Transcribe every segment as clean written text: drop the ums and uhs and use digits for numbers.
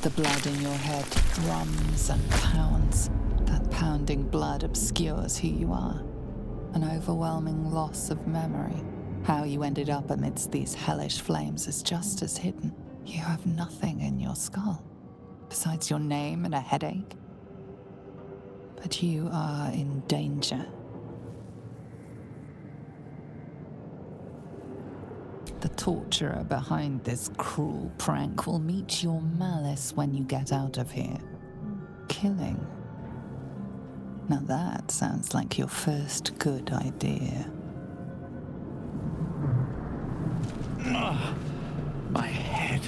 The blood in your head drums and pounds. That pounding blood obscures who you are. An overwhelming loss of memory. How you ended up amidst these hellish flames is just as hidden. You have nothing in your skull, besides your name and a headache. But you are in danger. The torturer behind this cruel prank will meet your malice when you get out of here. Killing. Now that sounds like your first good idea. My head.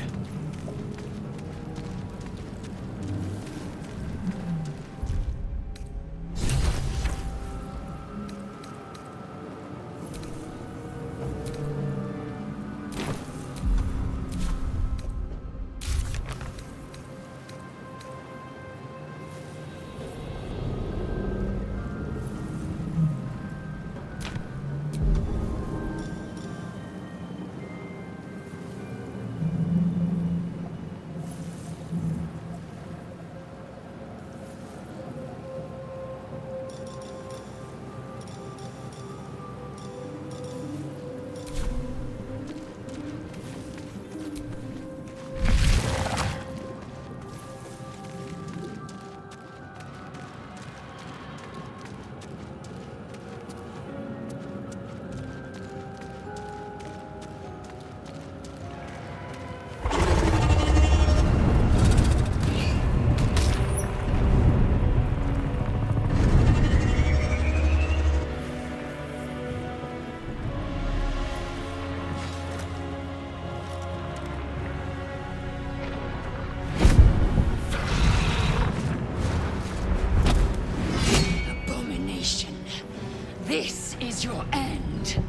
This is your end.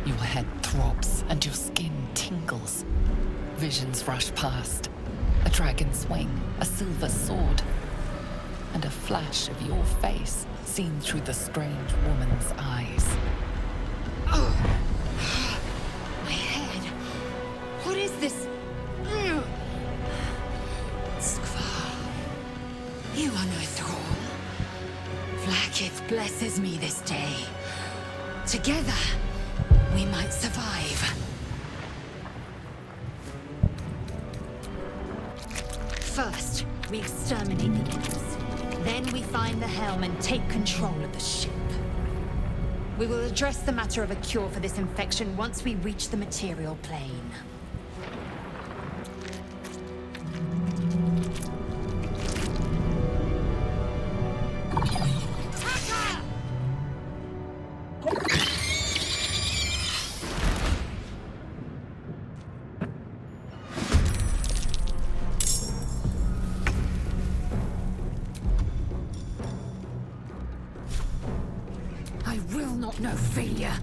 Your head throbs and your skin tingles. Visions rush past. A dragon's wing, a silver sword, and a flash of your face seen through the strange woman's eyes. Oh, my head. What is this? Skvar, you are no thrall. Vlaakith blesses me this day. Together, we might survive. First, we exterminate the imps. Then we find the helm and take control of the ship. We will address the matter of a cure for this infection once we reach the material plane. I will not know failure.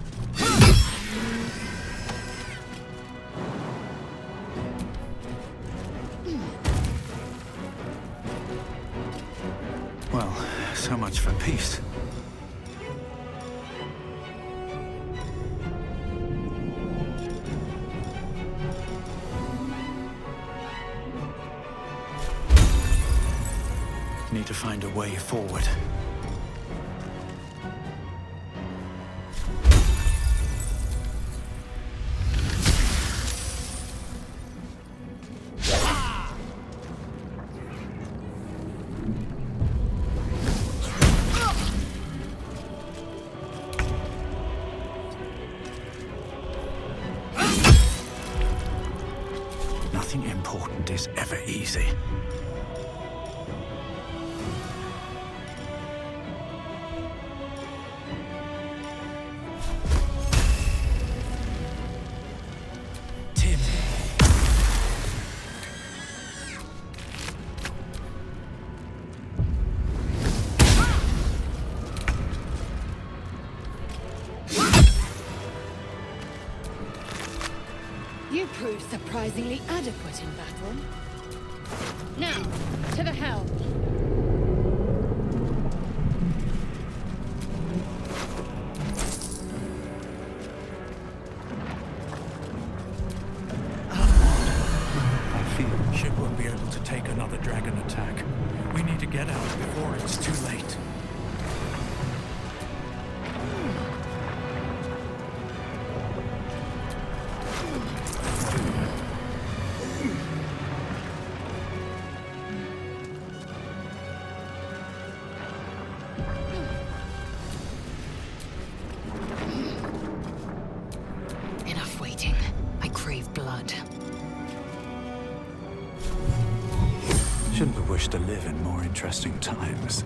Well, so much for peace. Need to find a way forward. Nothing important is ever easy. Tim. You proved surprisingly adequate in battle. Now, to the helm. get out before it's too late. Enough waiting. I crave blood. Shouldn't have wished to live in more interesting times.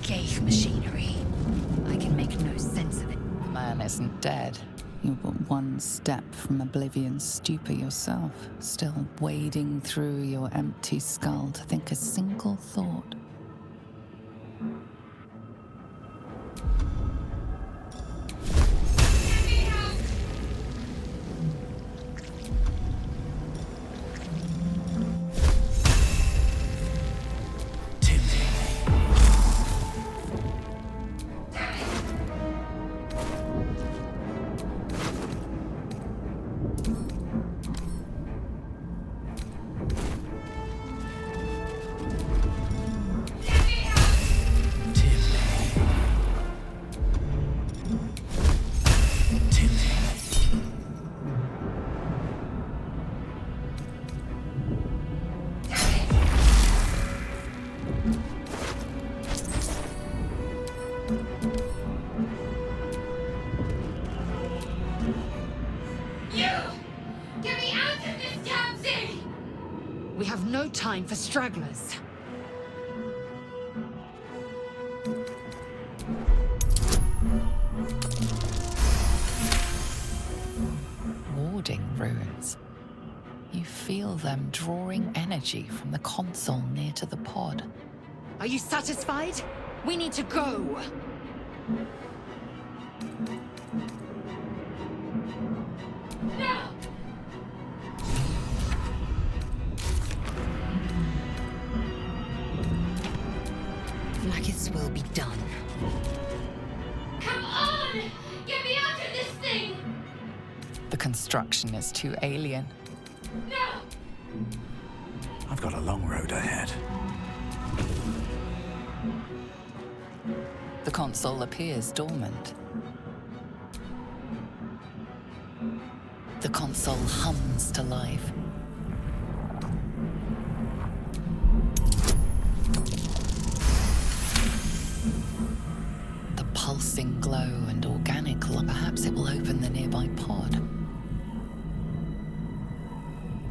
Ghaik machinery. I can make no sense of it. The man isn't dead. You're but one step from oblivion's stupor yourself, still wading through your empty skull to think a single thought. We have no time for stragglers. Warding runes. You feel them drawing energy from the console near to the pod. Are you satisfied? We need to go. No! Vlaakith's will be done. Come on! Get me out of this thing! The construction is too alien. No! I've got a long road ahead. The console appears dormant. The console hums to life. The pulsing glow and organic glow. Perhaps it will open the nearby pod.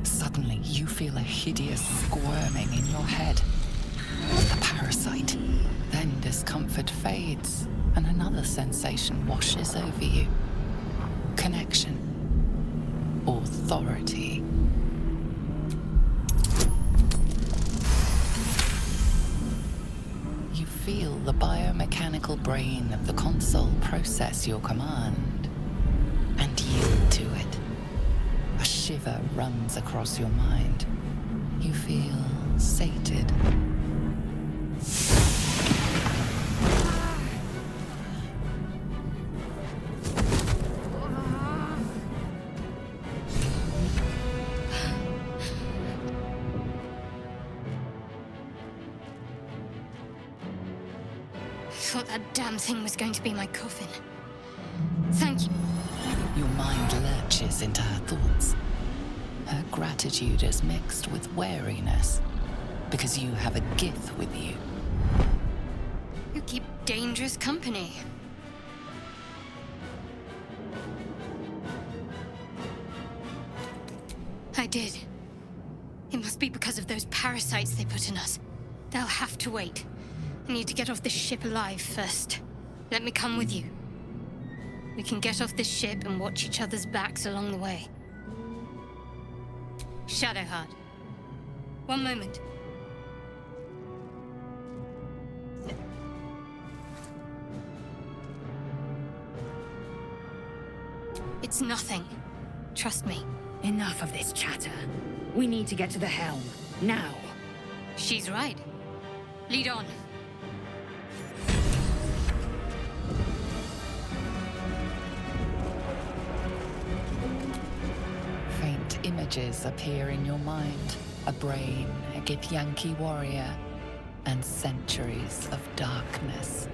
Suddenly, you feel a hideous squirming in your head. The parasite. Then discomfort fades, and another sensation washes over you. Connection. Authority. You feel the biomechanical brain of the console process your command and yield to it. A shiver runs across your mind. You feel sated. I thought that damn thing was going to be my coffin. Thank you. Your mind lurches into her thoughts. Her gratitude is mixed with wariness, because you have a Gith with you. You keep dangerous company. I did. It must be because of those parasites they put in us. They'll have to wait. I need to get off this ship alive first. Let me come with you. We can get off this ship and watch each other's backs along the way. Shadowheart. One moment. It's nothing. Trust me. Enough of this chatter. We need to get to the helm. Now. She's right. Lead on. Faint images images appear in your mind. A brain, a Githyanki warrior, and centuries of darkness.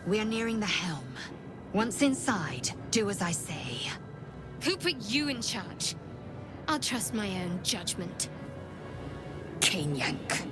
We are nearing the helm. Once inside, do as I say. Who put you in charge? I'll trust my own judgment. Cain Yank.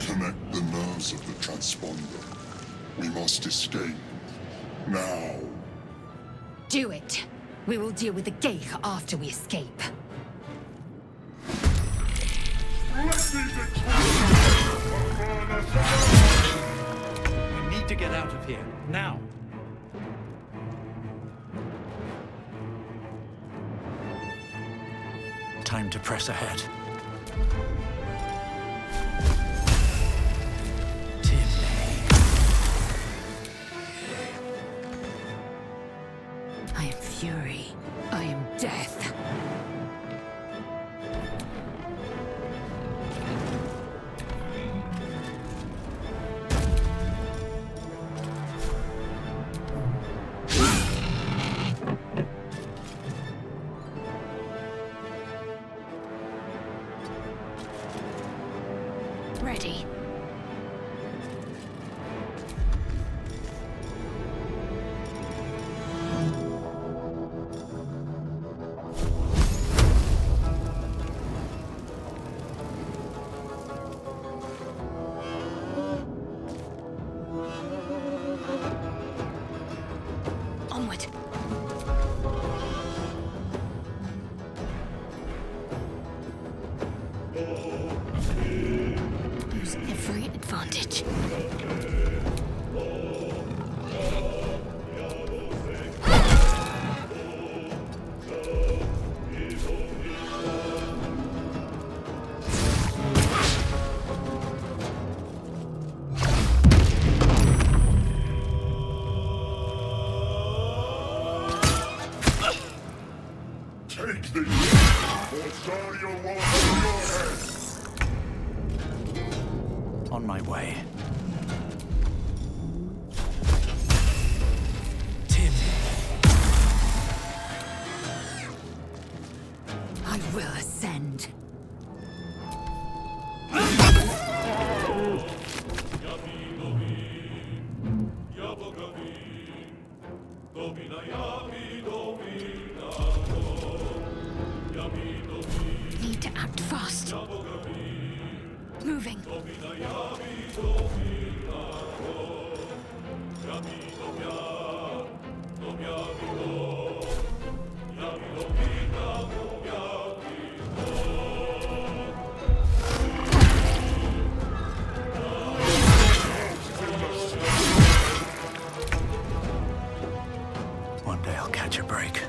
Connect the nerves of the transponder. We must escape. Now. Do it. We will deal with the Ghaik after we escape. We need to get out of here, now. Time to press ahead. I am fury. I am death. Ready. Onward. Lose every advantage. Take these, or Zarya will have your head. On my way. I will ascend. Need to act fast. Moving. One day I'll catch a break.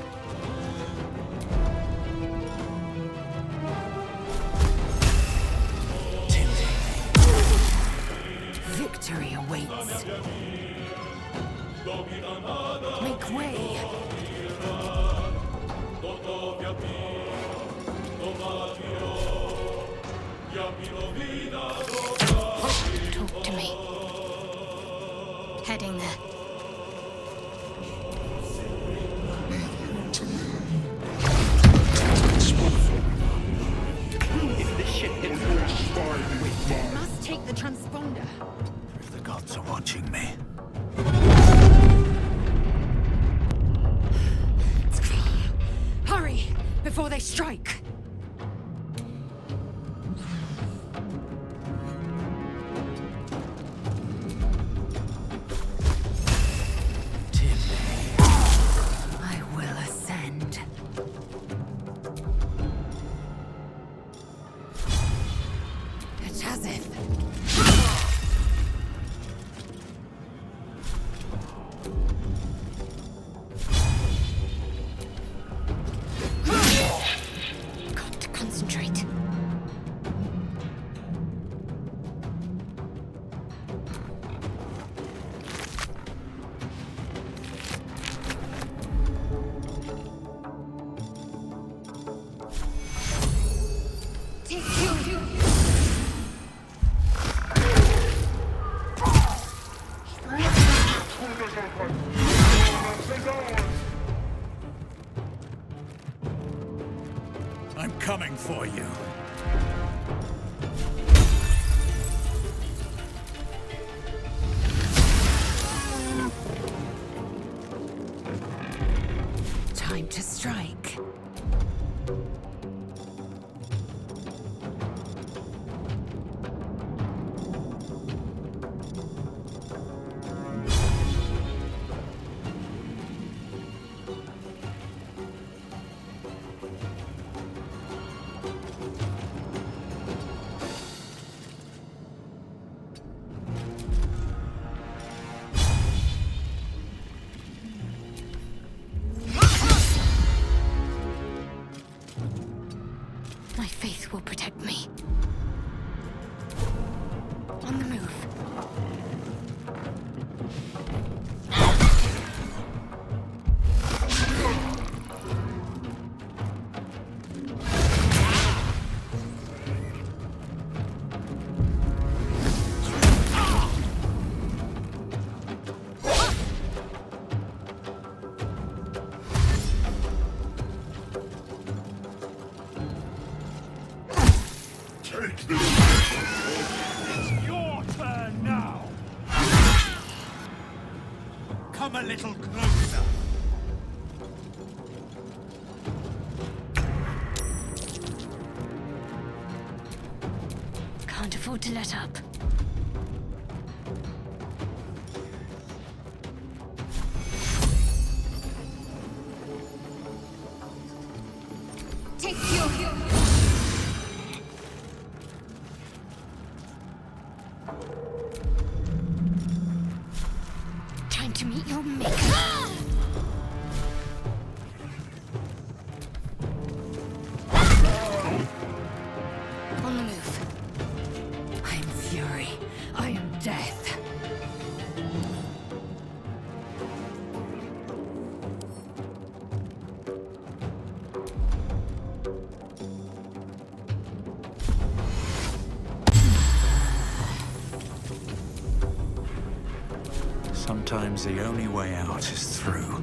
Victory awaits. Make way. Talk to me. Heading there. To me. If this shit hits We must take the transponder. if the gods are watching me. Hurry, before they strike. coming for you. Time to strike. My faith will protect me. On the move. Take this! It's your turn now! Come a little closer. Can't afford to let up. Take your... Time to meet your maker. On the move. I am fury. I am death. Sometimes the only way out is through.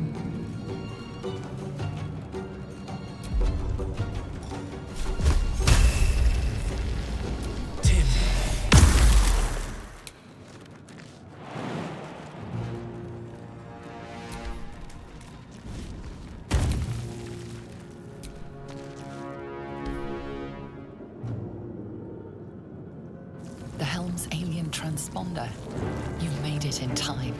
Tim. The Helm's alien transponder. You made it in time.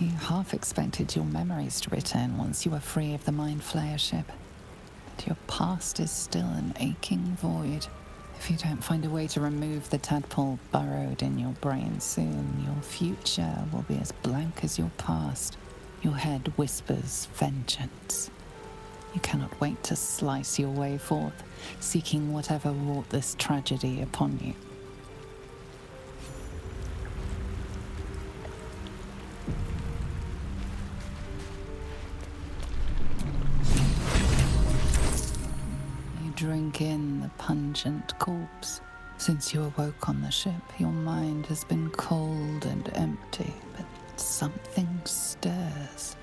You half expected your memories to return once you were free of the Mind Flayer ship. But your past is still an aching void. If you don't find a way to remove the tadpole burrowed in your brain soon, your future will be as blank as your past. Your head whispers vengeance. You cannot wait to slice your way forth, seeking whatever wrought this tragedy upon you. You drink in the pungent corpse. Since you awoke on the ship, your mind has been cold and empty, but something stirs.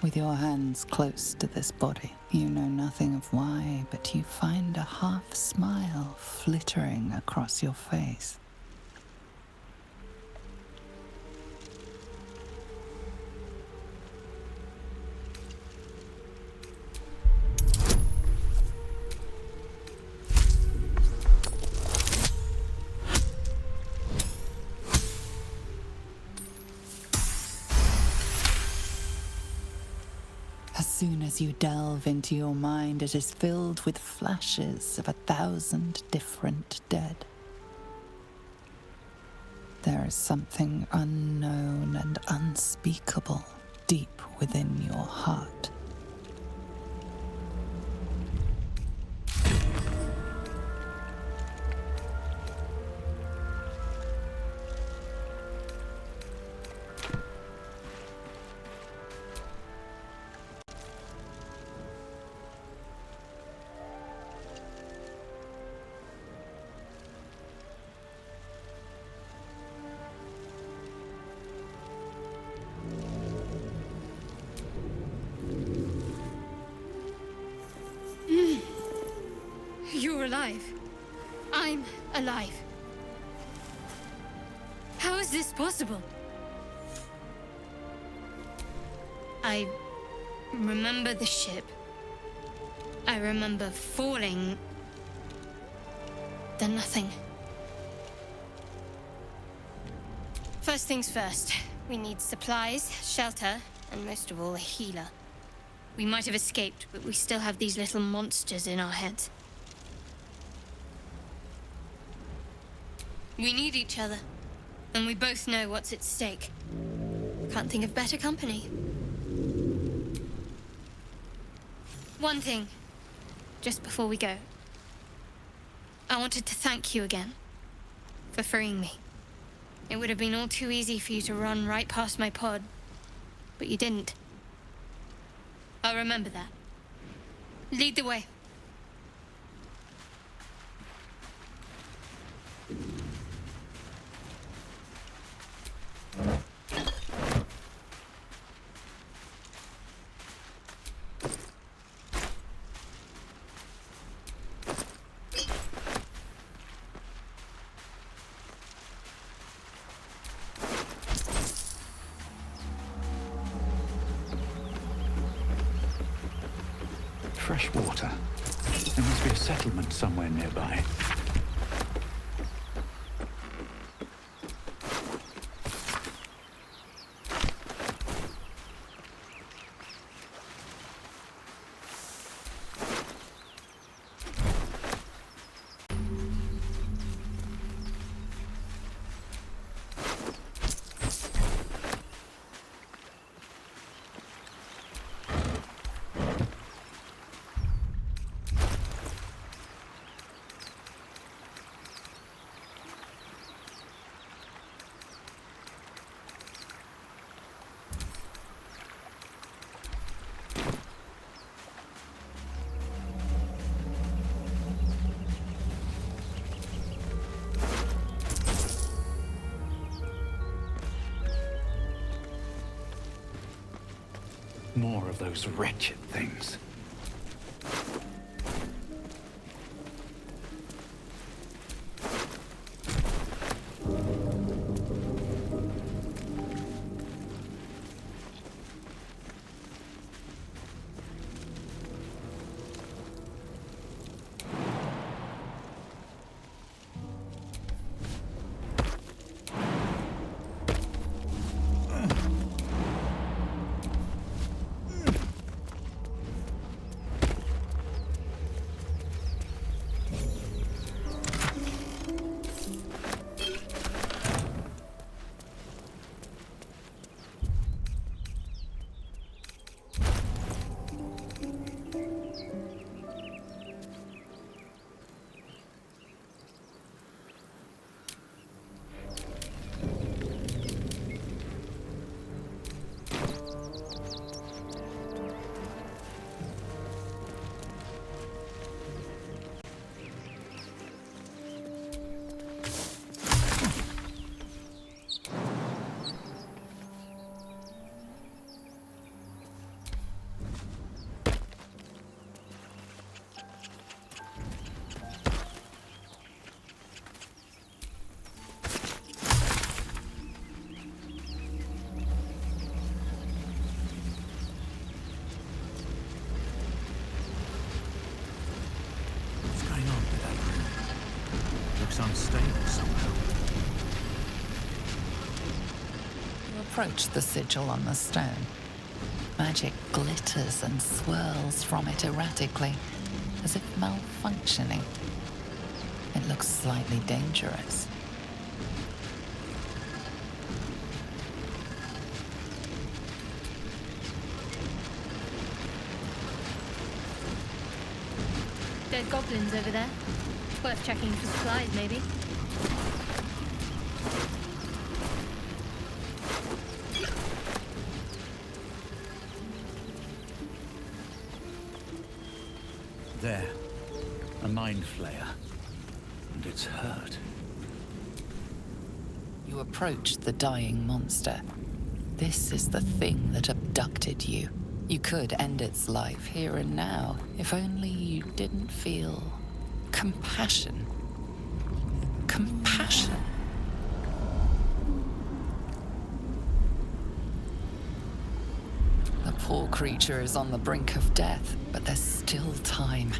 With your hands close to this body, you know nothing of why, but you find a half smile flittering across your face. As soon as you delve into your mind, it is filled with flashes of 1,000 different dead. There is something unknown and unspeakable deep within your heart. You're alive. I'm alive. How is this possible? I remember the ship. I remember falling. Then nothing. First things first. We need supplies, shelter, and most of all, a healer. We might have escaped, but we still have these little monsters in our heads. We need each other, and we both know what's at stake. Can't think of better company. One thing, just before we go. I wanted to thank you again for freeing me. It would have been all too easy for you to run right past my pod, but you didn't. I'll remember that. Lead the way. Fresh water. There must be a settlement somewhere nearby. More of those wretched things. looks unstable somehow. You approach the sigil on the stone. Magic glitters and swirls from it erratically, as if malfunctioning. It looks slightly dangerous. Dead goblins over there. Worth checking for supplies, maybe. There. A mind flayer. And it's hurt. You approach the dying monster. This is the thing that abducted you. You could end its life here and now, if only you didn't feel compassion. Compassion. The poor creature is on the brink of death, but there's still time.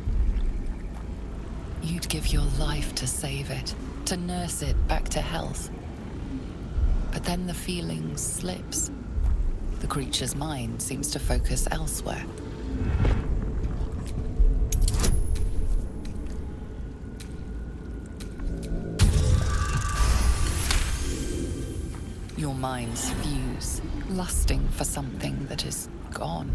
You'd give your life to save it, to nurse it back to health. But then the feeling slips. The creature's mind seems to focus elsewhere. Your minds fuse, lusting for something that is gone.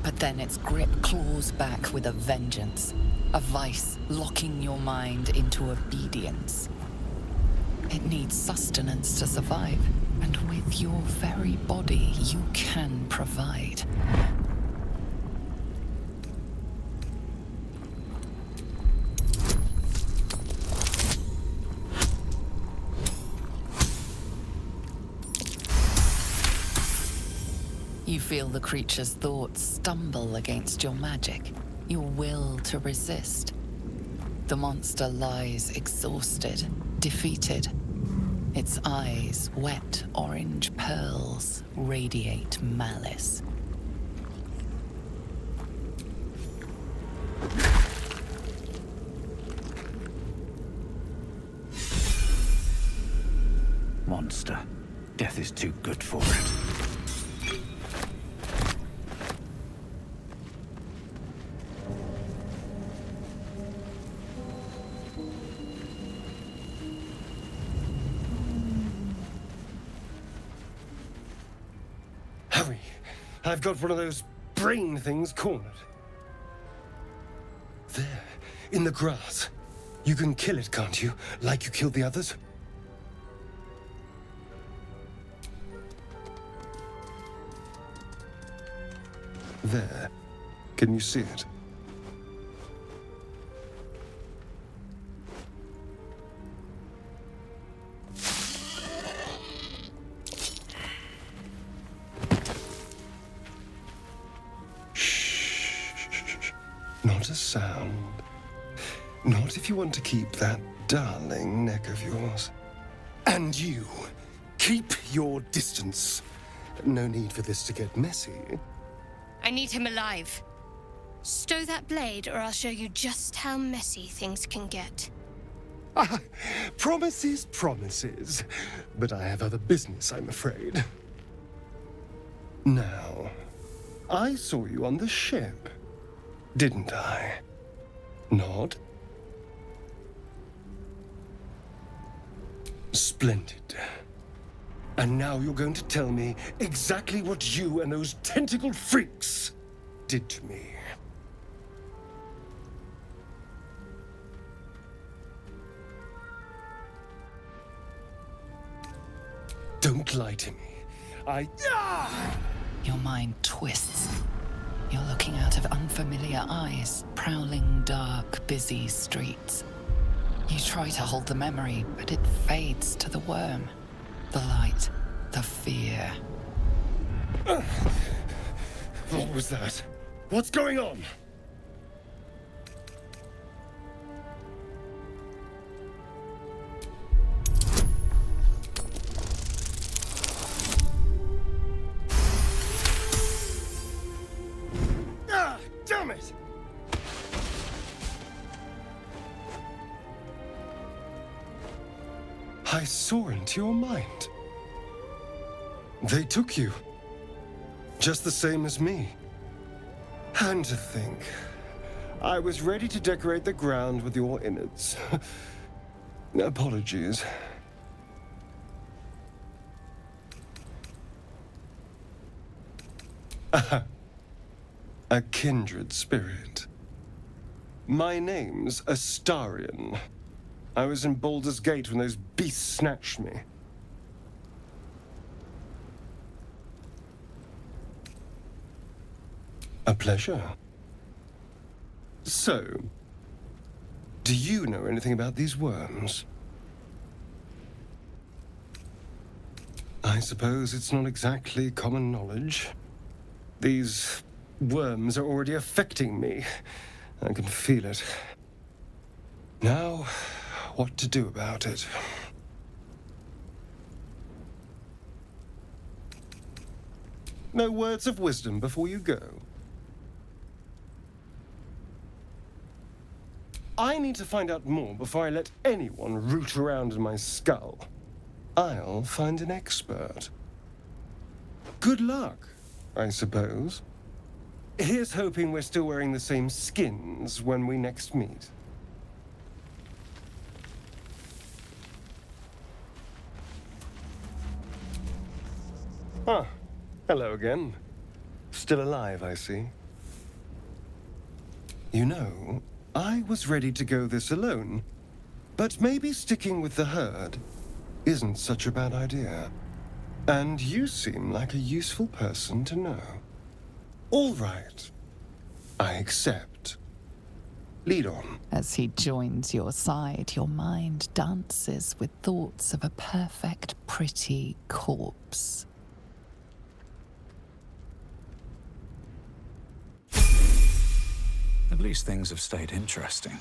But then its grip claws back with a vengeance, a vice locking your mind into obedience. It needs sustenance to survive, and with your very body, you can provide. You feel the creature's thoughts stumble against your magic, your will to resist. The monster lies exhausted, defeated. Its eyes, wet orange pearls, radiate malice. Monster. Death is too good for it. Hurry! I've got one of those brain things cornered. There, in the grass. You can kill it, can't you? Like you killed the others? There. Can you see it? Not a sound. Not if you want to keep that darling neck of yours. And you, keep your distance. No need for this to get messy. I need him alive. Stow that blade, or I'll show you just how messy things can get. Promises, promises. But I have other business, I'm afraid. Now, I saw you on the ship, didn't I? Nod? Splendid. And now you're going to tell me exactly what you and those tentacled freaks did to me. Don't lie to me. Your mind twists. You're looking out of unfamiliar eyes, prowling dark, busy streets. You try to hold the memory, but it fades to the worm. The light, the fear. What was that? What's going on? Damn it! I saw into your mind. They took you. Just the same as me. And to think, I was ready to decorate the ground with your innards. Apologies. A kindred spirit. My name's Astarion. I was in Baldur's Gate when those beasts snatched me. A pleasure. So, do you know anything about these worms? I suppose it's not exactly common knowledge. These worms are already affecting me. I can feel it. Now, what to do about it? No words of wisdom before you go? I need to find out more before I let anyone root around in my skull. I'll find an expert. Good luck, I suppose. Here's hoping we're still wearing the same skins when we next meet. Ah, hello again. Still alive, I see. You know, I was ready to go this alone, but maybe sticking with the herd isn't such a bad idea. And you seem like a useful person to know. All right. I accept. Lead on. As he joins your side, your mind dances with thoughts of a perfect, pretty corpse. At least things have stayed interesting.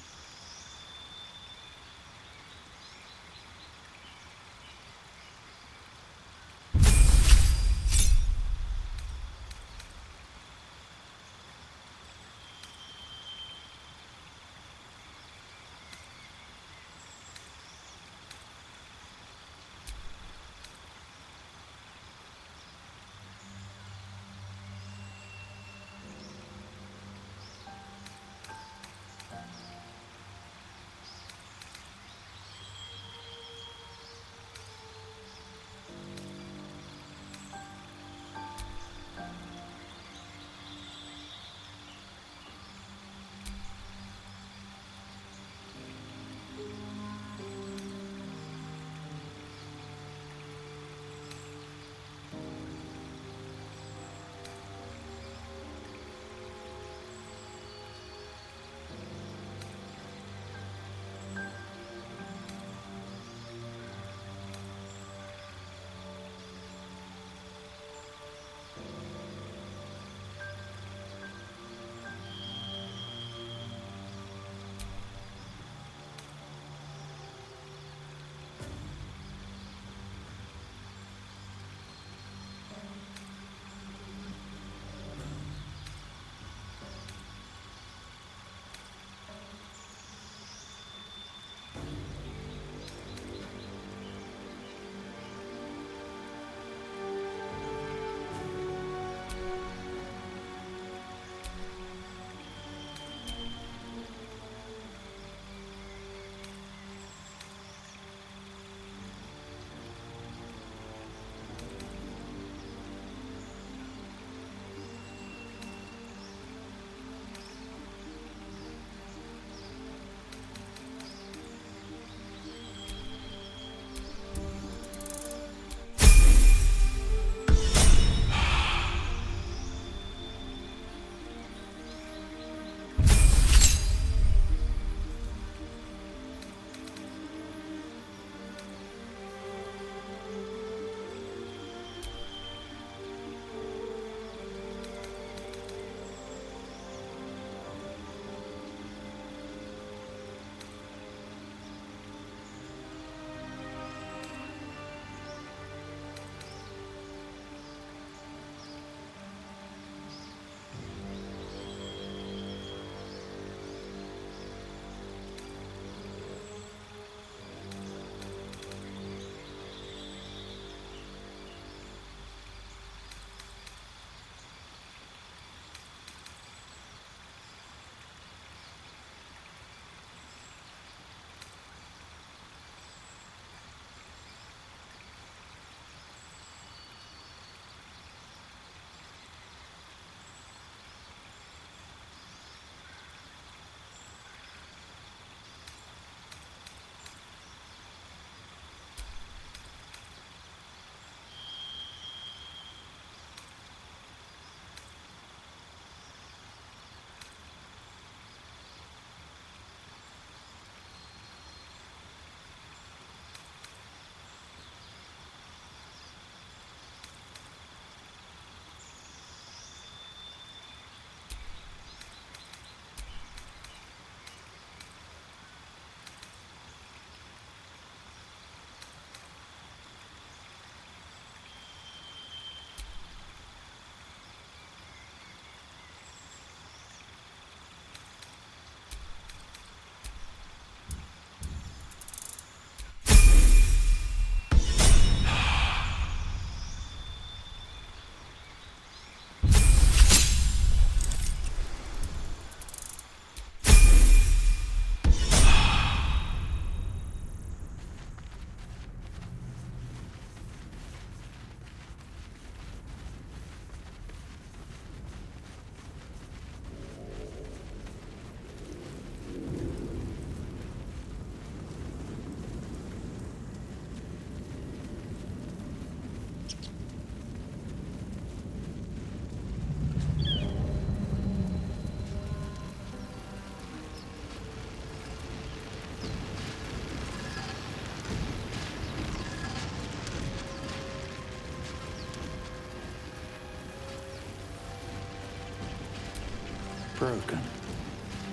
broken.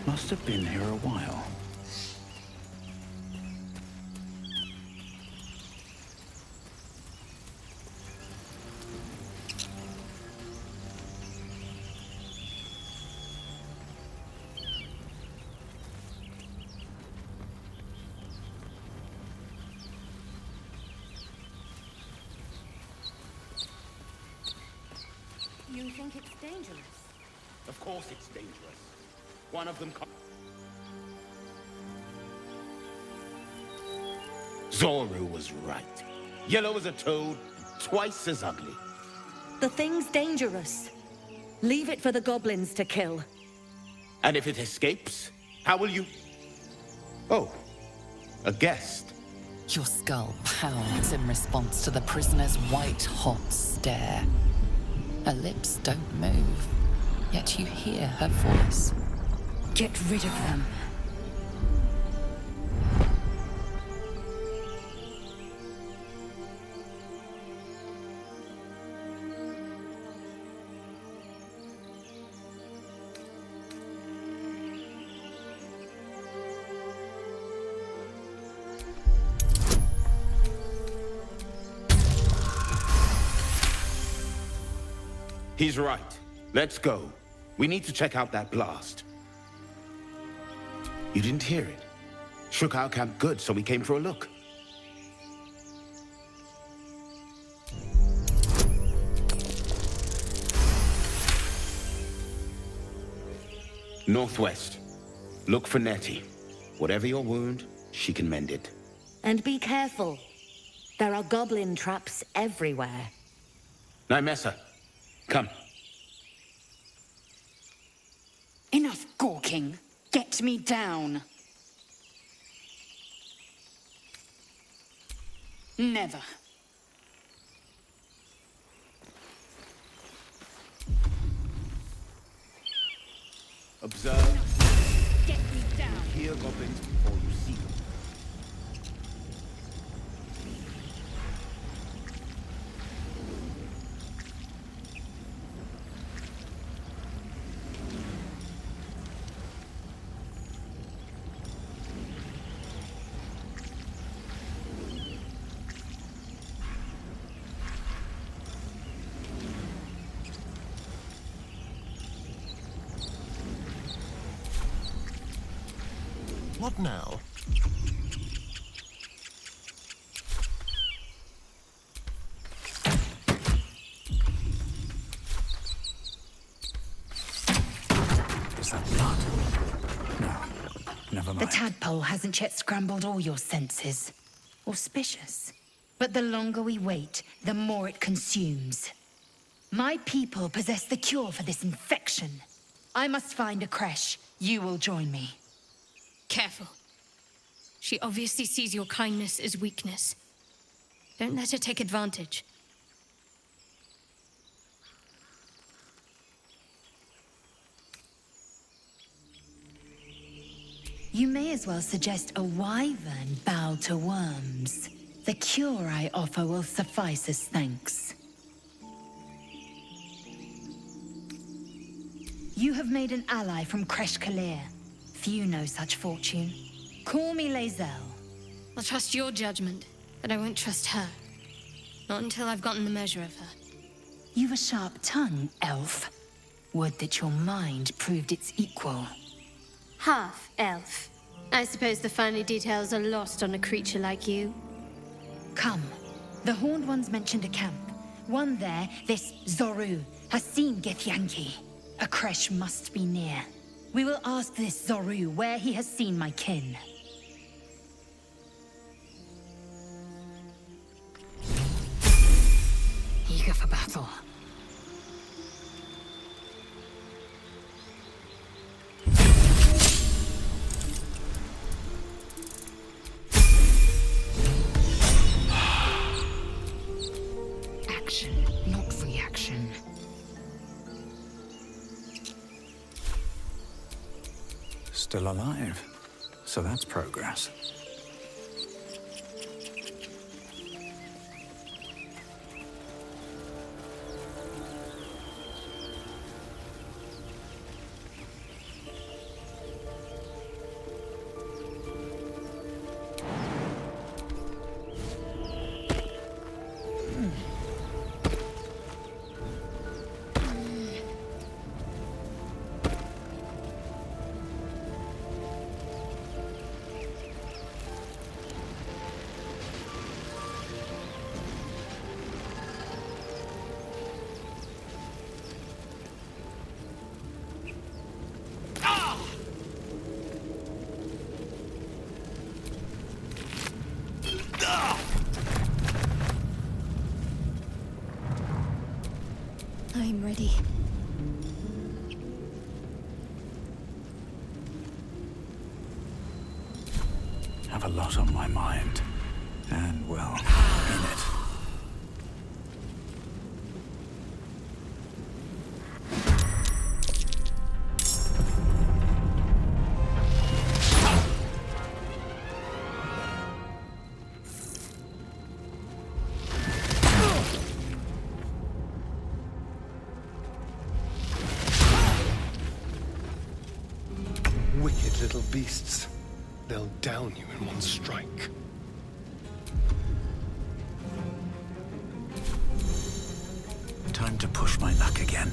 Must have been here a while. You think it's dangerous? Of course it's dangerous. One of them... Zoru was right. Yellow as a toad, twice as ugly. The thing's dangerous. Leave it for the goblins to kill. And if it escapes, how will you... Oh, a guest. Your skull pounds in response to the prisoner's white-hot stare. Her lips don't move, yet you hear her voice. Get rid of them. He's right. Let's go. We need to check out that blast. You didn't hear it? Shook our camp good, so we came for a look. Northwest. Look for Nettie. Whatever your wound, she can mend it. And be careful. There are goblin traps everywhere. Nymessa, come. Enough gawking. Get me down. Never. Observe. Get me down. Hear goblins before you see them. What now? Is that blood? No. Never mind. The tadpole hasn't yet scrambled all your senses. Auspicious. But the longer we wait, the more it consumes. My people possess the cure for this infection. I must find a creche. You will join me. Careful. She obviously sees your kindness as weakness. Don't let her take advantage. You may as well suggest a wyvern bow to worms. The cure I offer will suffice as thanks. You have made an ally from Creche Kalir. Few know such fortune. Call me Lae'zel. I'll trust your judgment, but I won't trust her. Not until I've gotten the measure of her. You've a sharp tongue, elf. Would that your mind proved its equal. Half-elf. I suppose the finer details are lost on a creature like you. Come. The Horned Ones mentioned a camp. One there, this Zoru, has seen Githyanki. A creche must be near. We will ask this Zoru where he has seen my kin. Eager for battle. Action, not reaction. Still alive. So that's progress. already. Have a lot on my mind. And, well, in it. Wicked little beasts. They'll down you in one strike. Time to push my luck again.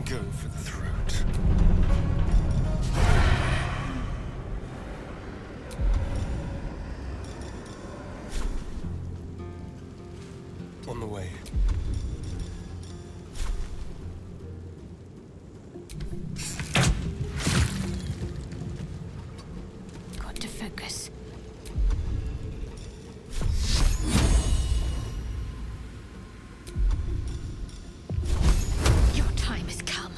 Go for the throat. On the way. Got to focus. Your time has come.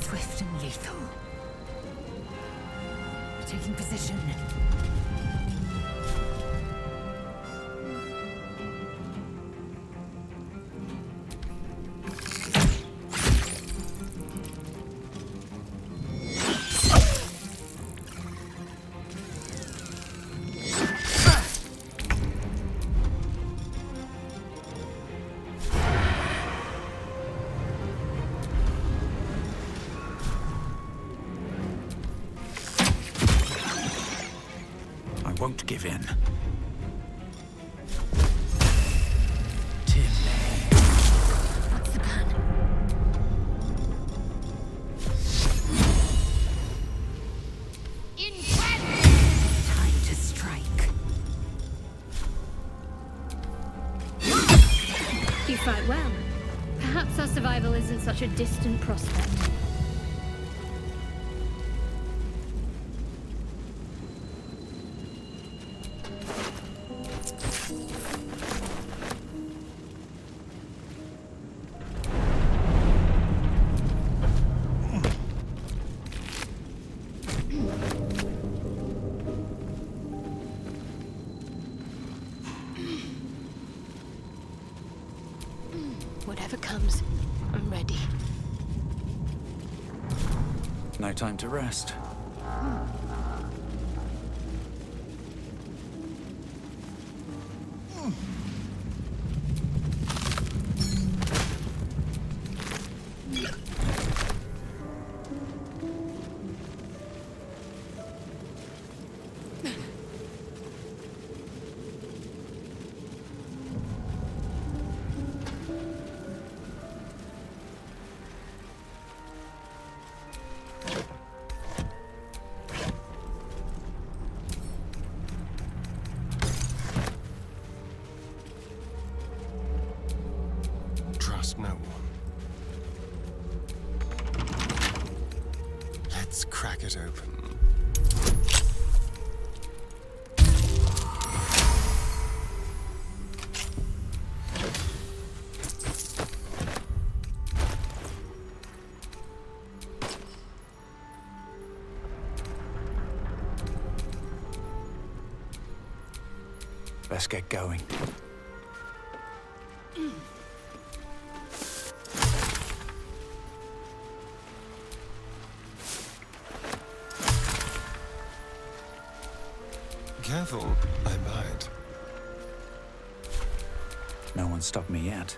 Swift and lethal. Taking position. I won't give in. What's the plan? Time to strike. You fight well. Perhaps our survival isn't such a distant prospect. Whatever comes, I'm ready. No time to rest. Trust no one. Let's crack it open. Let's get going. Careful, I might. No one stopped me yet.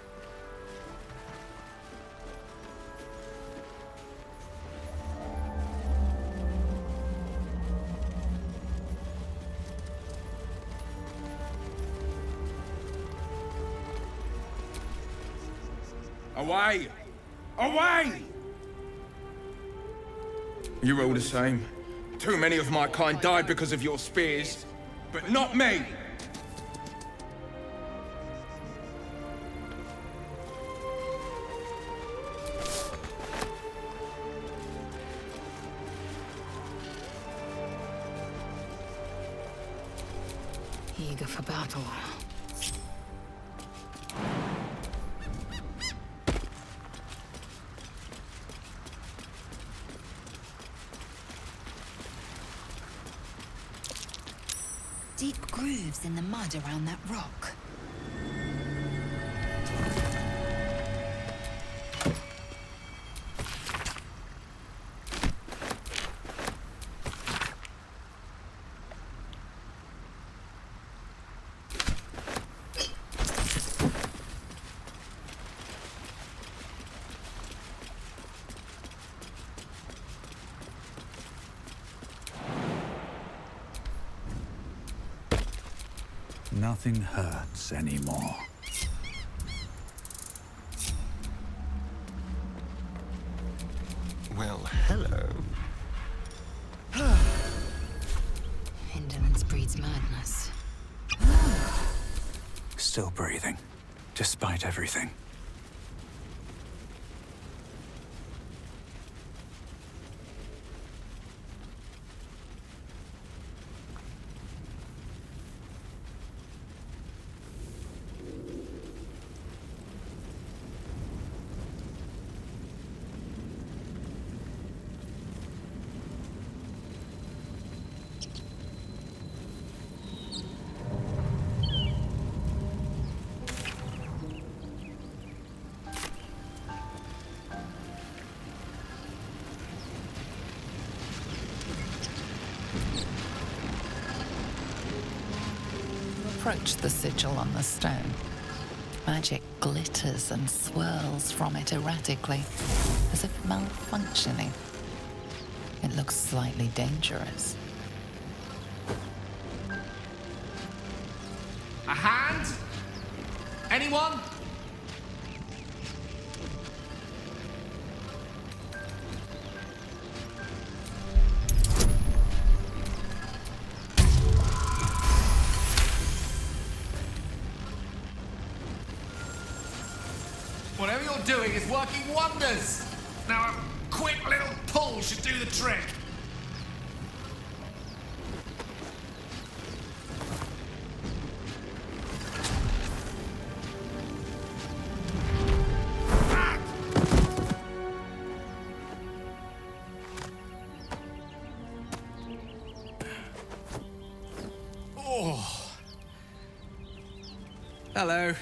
Away! Away! You're all the same. Too many of my kind died because of your spears, but not me! Eager for battle. Deep grooves in the mud around that rock. Nothing hurts anymore. Well, hello. Indolence breeds madness. Still breathing, despite everything. Approach the sigil on the stone. Magic glitters and swirls from it erratically, as if malfunctioning. It looks slightly dangerous. A hand? Anyone? Whatever you're doing is working wonders. Now a quick little pull should do the trick. Oh. Hello.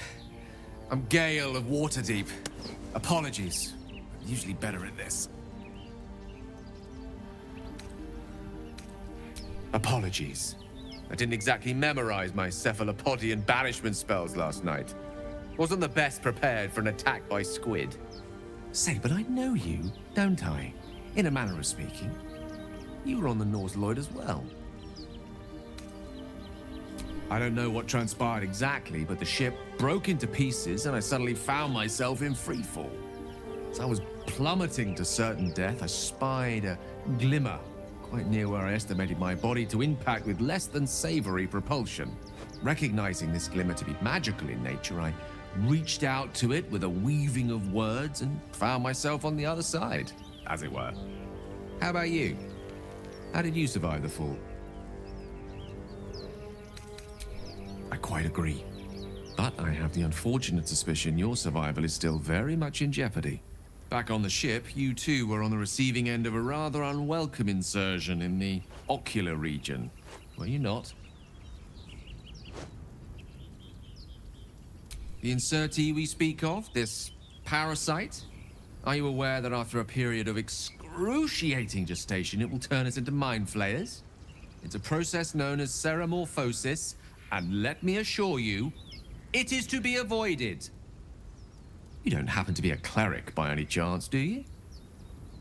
I'm Gale of Waterdeep. Apologies. I'm usually better at this. Apologies. I didn't exactly memorize my cephalopodian banishment spells last night. Wasn't the best prepared for an attack by squid. Say, but I know you, don't I? In a manner of speaking. You were on the Norse Lloyd as well. I don't know what transpired exactly, but the ship broke into pieces and I suddenly found myself in freefall. As I was plummeting to certain death, I spied a glimmer quite near where I estimated my body to impact with less than savory propulsion. Recognizing this glimmer to be magical in nature, I reached out to it with a weaving of words and found myself on the other side, as it were. How about you? How did you survive the fall? I quite agree. But I have the unfortunate suspicion your survival is still very much in jeopardy. Back on the ship, you too were on the receiving end of a rather unwelcome insertion in the ocular region, were you not? The insertee we speak of, this parasite, are you aware that after a period of excruciating gestation, it will turn us into mind flayers? It's a process known as ceremorphosis, and let me assure you, it is to be avoided. You don't happen to be a cleric by any chance, do you?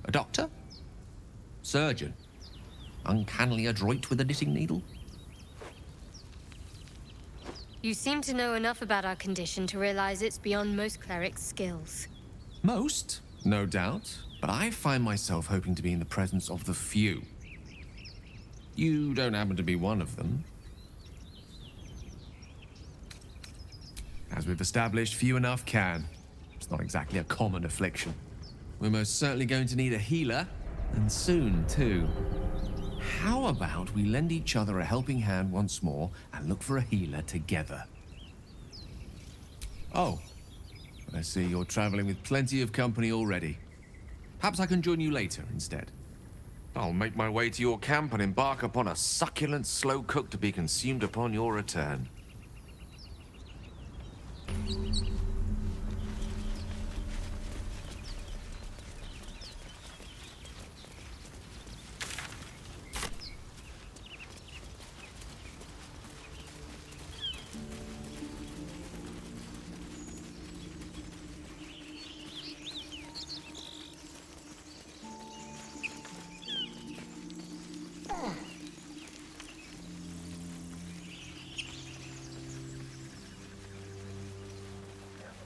A doctor? Surgeon? Uncannily adroit with a knitting needle? You seem to know enough about our condition to realize it's beyond most clerics' skills. Most, no doubt, but I find myself hoping to be in the presence of the few. You don't happen to be one of them. As we've established, few enough can. It's not exactly a common affliction. We're most certainly going to need a healer, and soon, too. How about we lend each other a helping hand once more and look for a healer together? Oh, I see you're traveling with plenty of company already. Perhaps I can join you later instead. I'll make my way to your camp and embark upon a succulent slow cook to be consumed upon your return.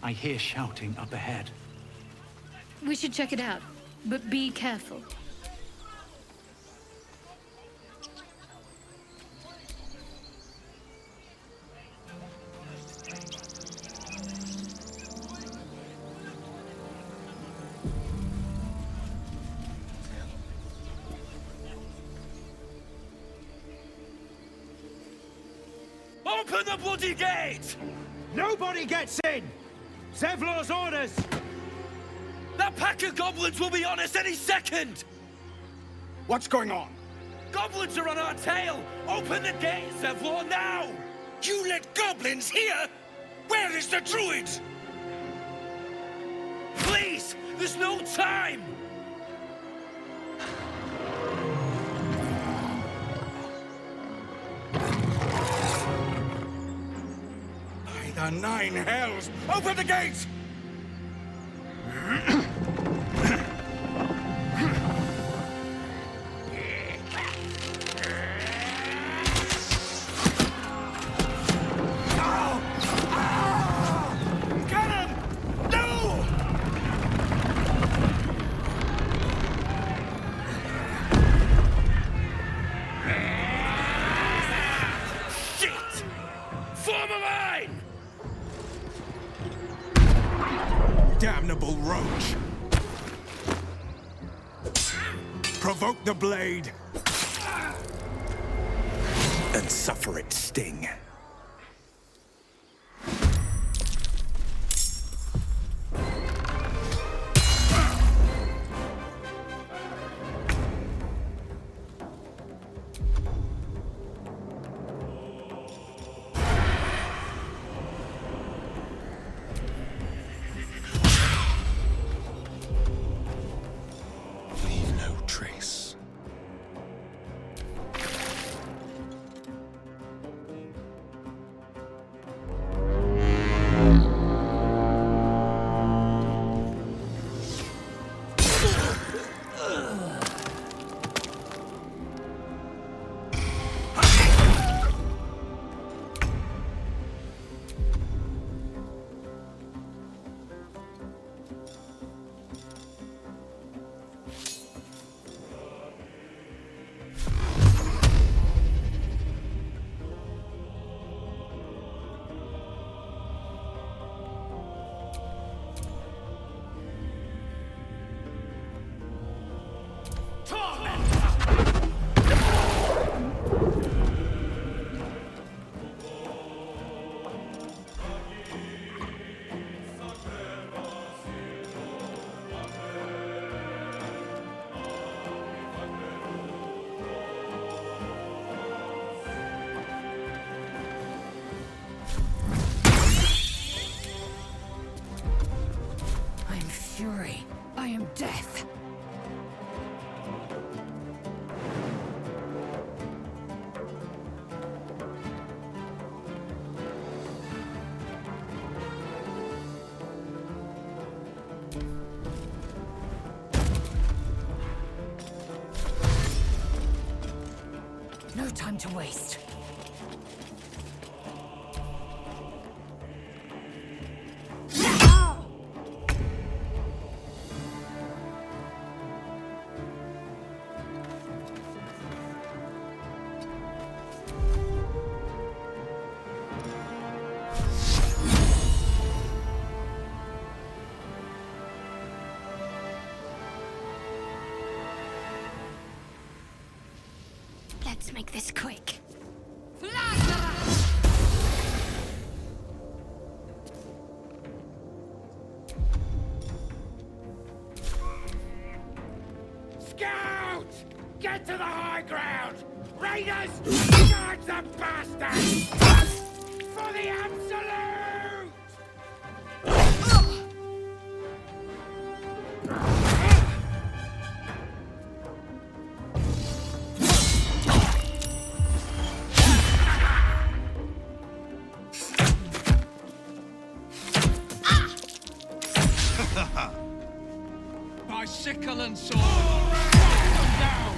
I hear shouting up ahead. We should check it out, but be careful. Open the bloody gate! Nobody gets in! Zevlor's orders! That pack of goblins will be on us any second! What's going on? Goblins are on our tail! Open the gate, Zevlor, now! You let goblins here? Where is the druid? Please! There's no time! The nine hells! Open the gates! Get him! No! Shit! Form a line! Damnable roach! Provoke the blade! And suffer its sting. time to waste. Let's make this quick. Scout! Get to the high ground! Raiders! Charge the bastards! For the absolute! By sickle and sword! Come down!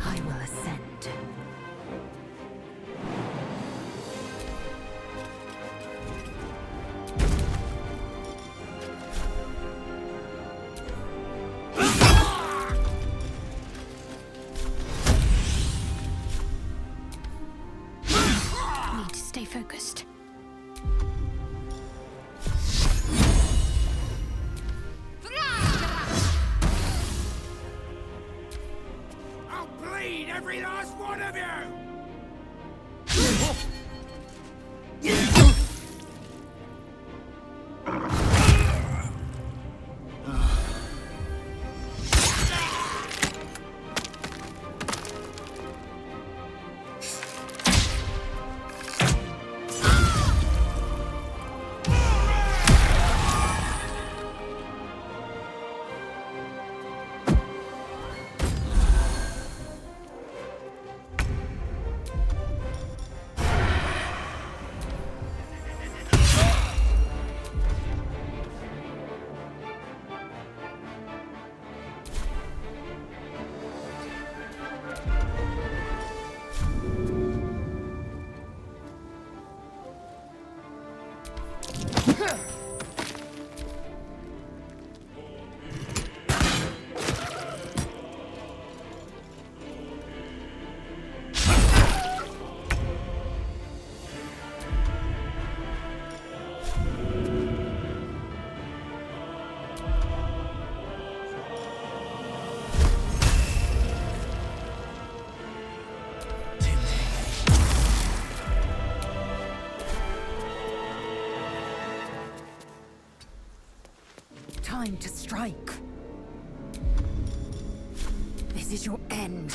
I will ascend. Need to stay focused. I'll bleed every last one of you! Time to strike. This is your end.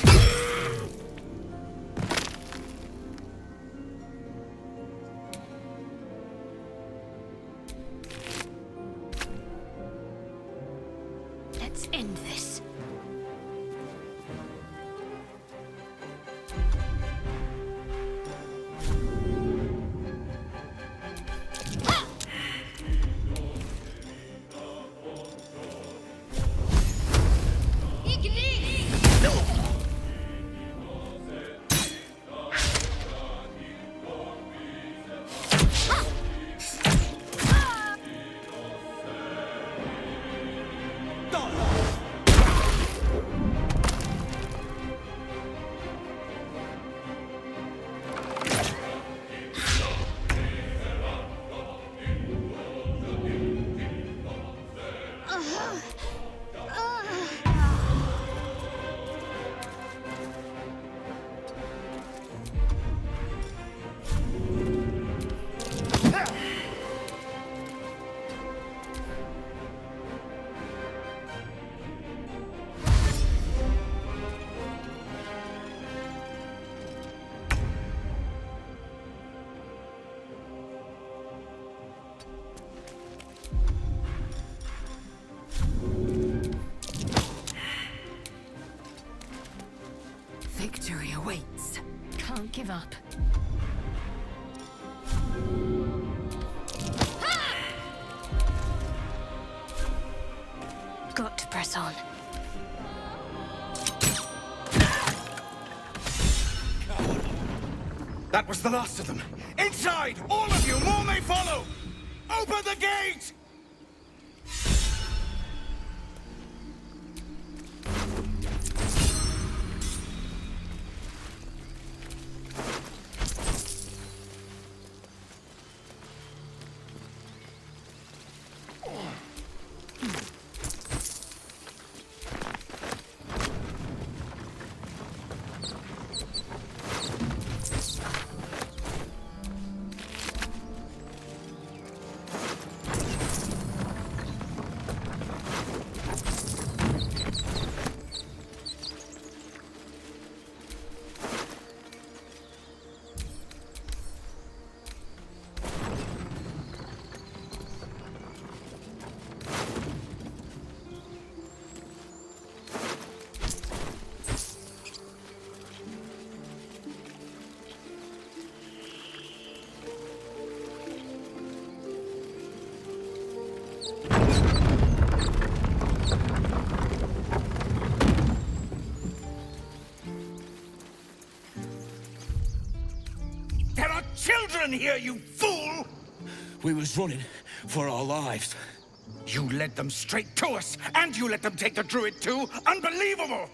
Let's end this. give up. Got to press on. That was the last of them. Inside! All of you! More may follow! Open the gate! Children here, you fool! We was running for our lives. You led them straight to us, and you let them take the druid too? Unbelievable!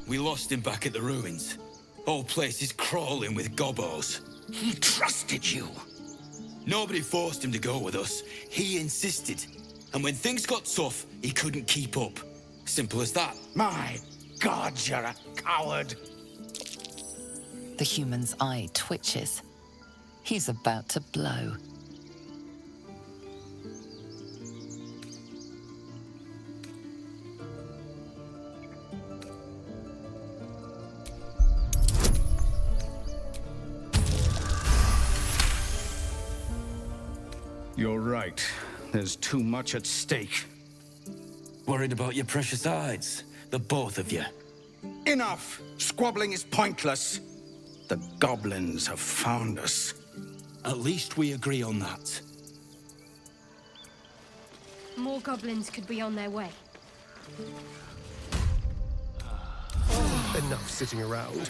We lost him back at the ruins. Whole place is crawling with gobos. He trusted you. Nobody forced him to go with us. He insisted. And when things got tough, he couldn't keep up. Simple as that. My God, you're a coward. The human's eye twitches. He's about to blow. You're right. There's too much at stake. Worried about your precious hides, the both of you. Enough! Squabbling is pointless. The goblins have found us. At least we agree on that. More goblins could be on their way. Enough sitting around.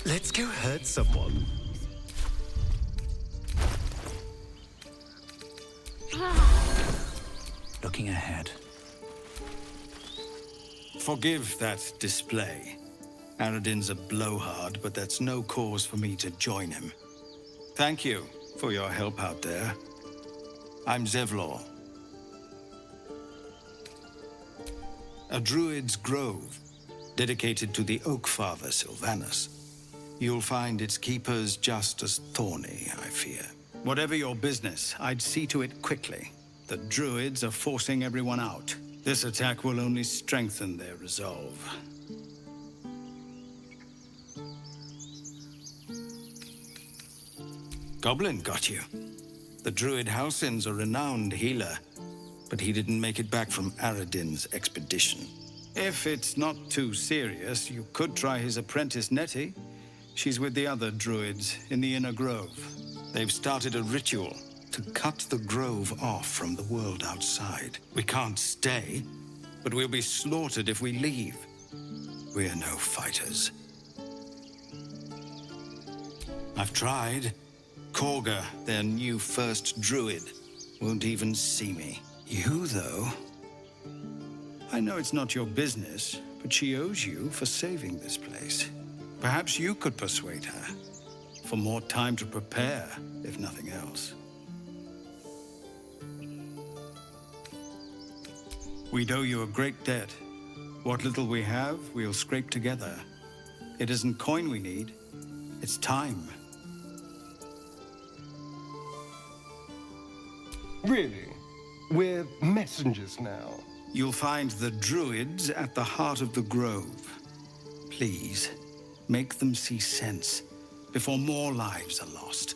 Let's go hurt someone. Looking ahead. Forgive that display. Aradin's a blowhard, but that's no cause for me to join him. Thank you for your help out there. I'm Zevlor. A druid's grove, dedicated to the Oak Father Sylvanus. You'll find its keepers just as thorny, I fear. Whatever your business, I'd see to it quickly. The druids are forcing everyone out. This attack will only strengthen their resolve. Goblin got you. The druid Halsin's a renowned healer, but he didn't make it back from Aradin's expedition. If it's not too serious, you could try his apprentice Nettie. She's with the other druids in the Inner Grove. They've started a ritual to cut the grove off from the world outside. We can't stay, but we'll be slaughtered if we leave. We're no fighters. I've tried. Korga, their new first druid, won't even see me. You, though... I know it's not your business, but she owes you for saving this place. Perhaps you could persuade her. For more time to prepare, if nothing else. We'd owe you a great debt. What little we have, we'll scrape together. It isn't coin we need, it's time. Really? We're messengers now. You'll find the druids at the heart of the grove. Please, make them see sense before more lives are lost.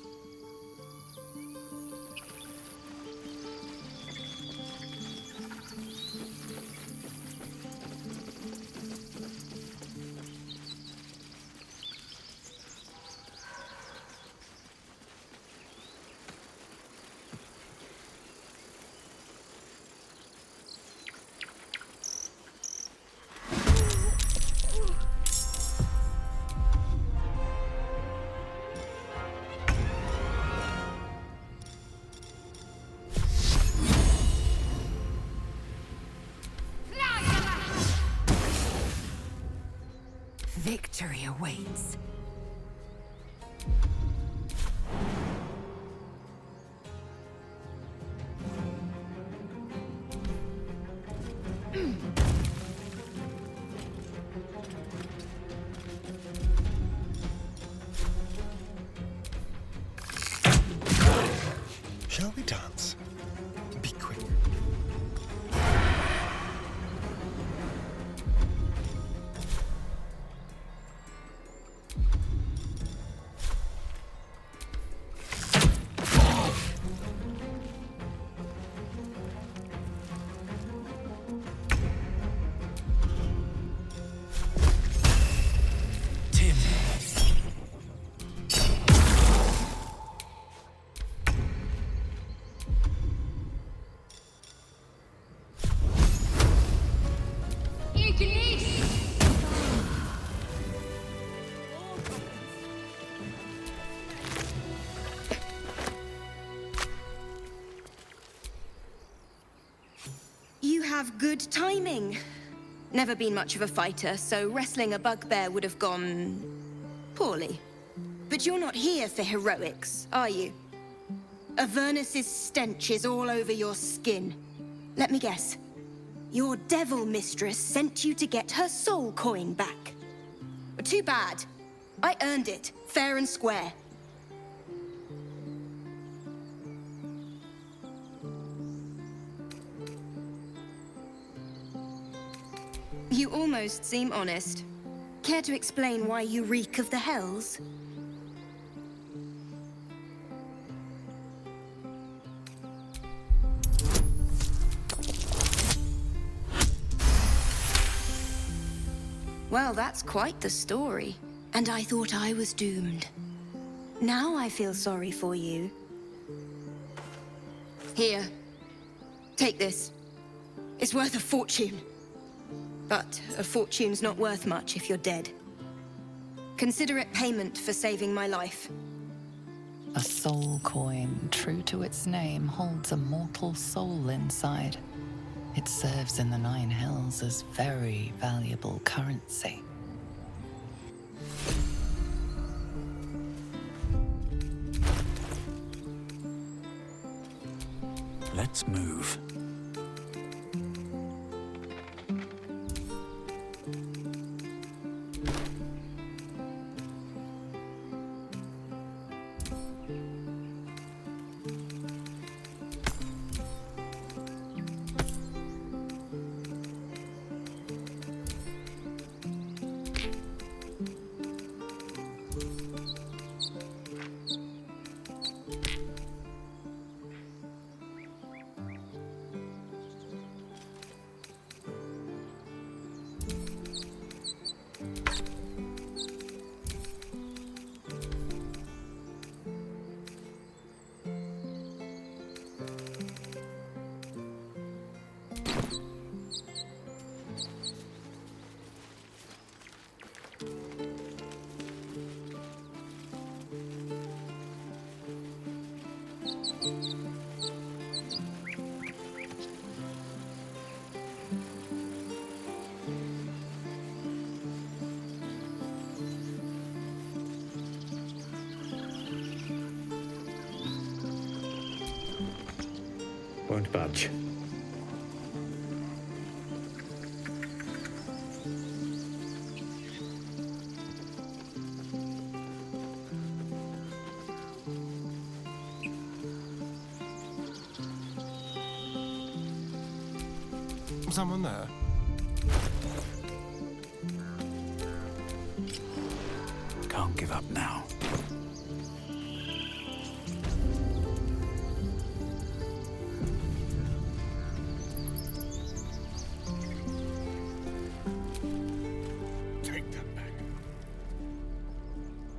Victory awaits. Shall we dance? Be quick. You have good timing. Never been much of a fighter, so wrestling a bugbear would have gone poorly. But you're not here for heroics, are you? Avernus's stench is all over your skin. Let me guess. Your devil mistress sent you to get her soul coin back. But too bad. I earned it, fair and square. You almost seem honest. Care to explain why you reek of the Hells? Well, that's quite the story. And I thought I was doomed. Now I feel sorry for you. Here. Take this. It's worth a fortune. But a fortune's not worth much if you're dead. Consider it payment for saving my life. A soul coin, true to its name, holds a mortal soul inside. It serves in the Nine Hells as very valuable currency. Let's move. Won't budge. Someone there? Can't give up now.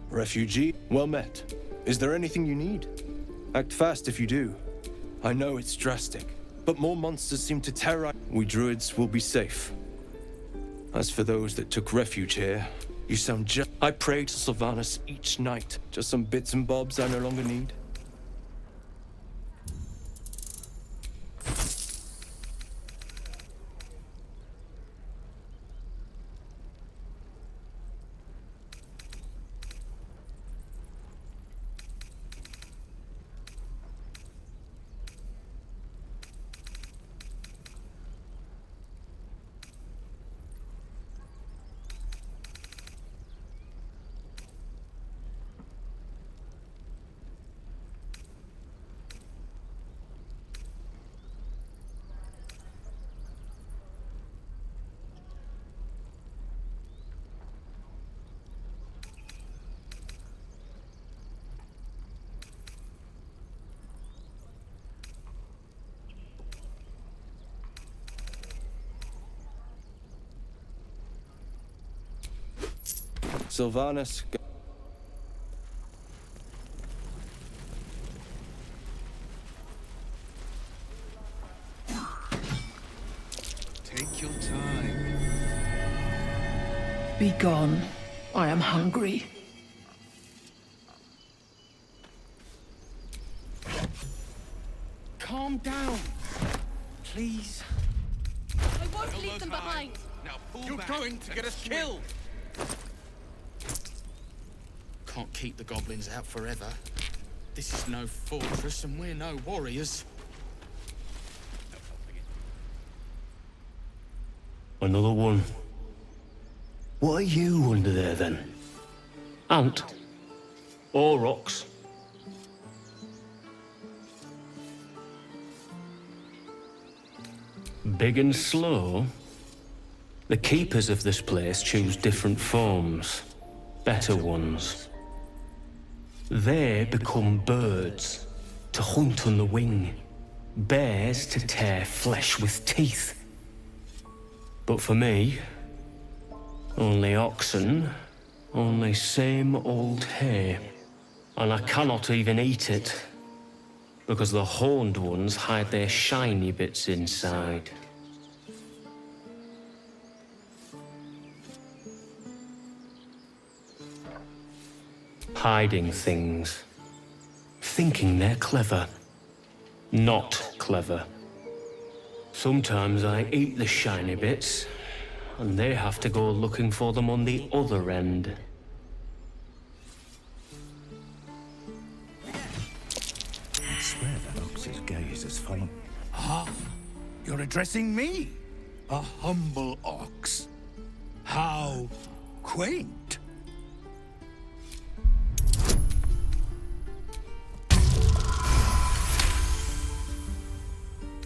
Refugee, well met. Is there anything you need? Act fast if you do. I know it's drastic, but more monsters seem to terrorize. We druids will be safe. As for those that took refuge here, you sound just... I pray to Sylvanas each night. Just some bits and bobs I no longer need. Sylvanas. Take your time. Be gone. I am hungry. Calm down. Please. I won't leave them behind. Now You're going to get us killed. Can't keep the goblins out forever. This is no fortress and we're no warriors. Another one. What are you under there then? Ant? Or rocks? Big and slow? The keepers of this place choose different forms. Better ones. They become birds, to hunt on the wing. Bears to tear flesh with teeth. But for me, only oxen, only same old hay. And I cannot even eat it, because the horned ones hide their shiny bits inside. Hiding things. Thinking they're clever. Not clever. Sometimes I eat the shiny bits, and they have to go looking for them on the other end. I swear that ox's gaze has fallen. Ah, you're addressing me? A humble ox. How quaint.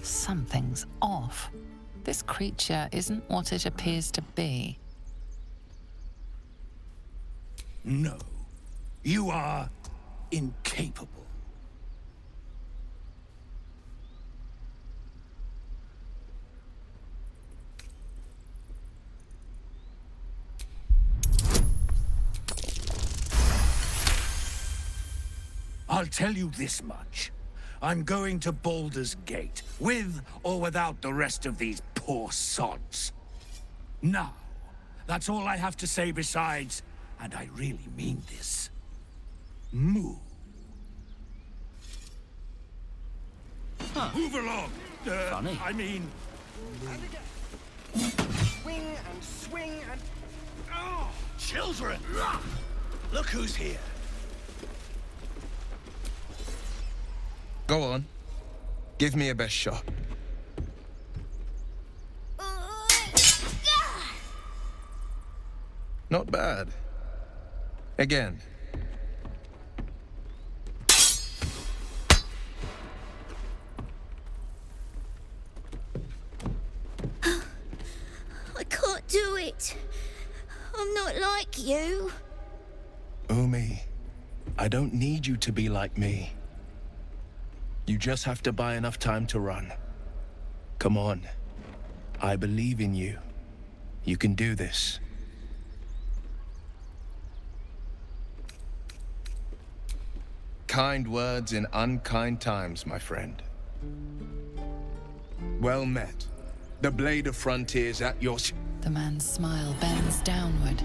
Something's off. This creature isn't what it appears to be. No. You are incapable. I'll tell you this much. I'm going to Baldur's Gate, with or without the rest of these poor sods. Now, that's all I have to say besides, and I really mean this, move. Huh. Move along! Funny. I mean... Swing and swing and... Oh, children! Look who's here. Go on. Give me a best shot. Not bad. Again. I can't do it. I'm not like you. Umi, I don't need you to be like me. You just have to buy enough time to run. Come on. I believe in you. You can do this. Kind words in unkind times, my friend. Well met. The Blade of Frontiers at your... The man's smile bends downward,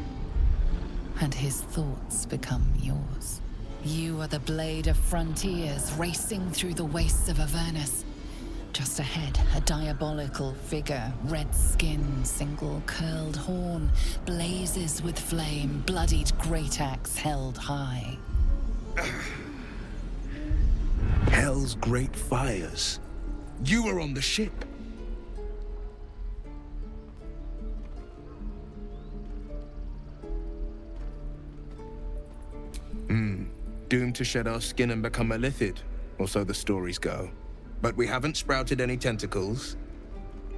and his thoughts become yours. You are the Blade of Frontiers, racing through the wastes of Avernus. Just ahead, a diabolical figure, red skin, single curled horn, blazes with flame, bloodied great axe held high. Hell's great fires. You were on the ship. Doomed to shed our skin and become a lithid, or so the stories go. But we haven't sprouted any tentacles.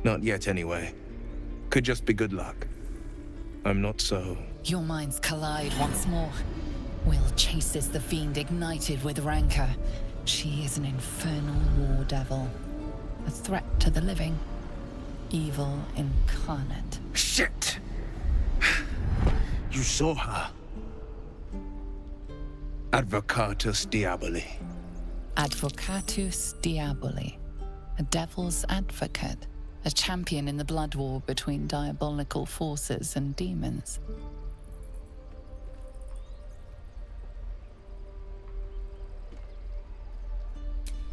Not yet, anyway. Could just be good luck. I'm not so... Your minds collide once more. Will chases the fiend ignited with rancor. She is an infernal war devil. A threat to the living. Evil incarnate. Shit! You saw her. Advocatus Diaboli. Advocatus Diaboli. A devil's advocate. A champion in the blood war between diabolical forces and demons.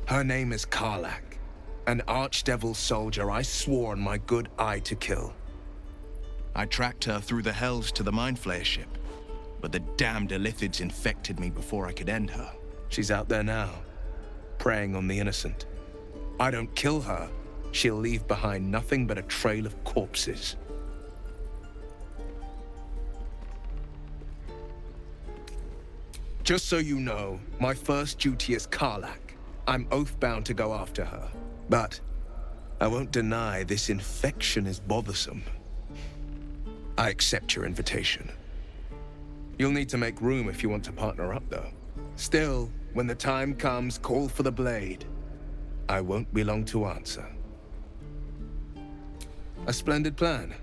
Her name is Karlach, an archdevil soldier I swore on my good eye to kill. I tracked her through the hells to the Mind Flayer ship, but the damned Illithids infected me before I could end her. She's out there now, preying on the innocent. I don't kill her, she'll leave behind nothing but a trail of corpses. Just so you know, my first duty is Karlach. I'm oath-bound to go after her. But I won't deny this infection is bothersome. I accept your invitation. You'll need to make room if you want to partner up, though. Still, when the time comes, call for the blade. I won't be long to answer. A splendid plan.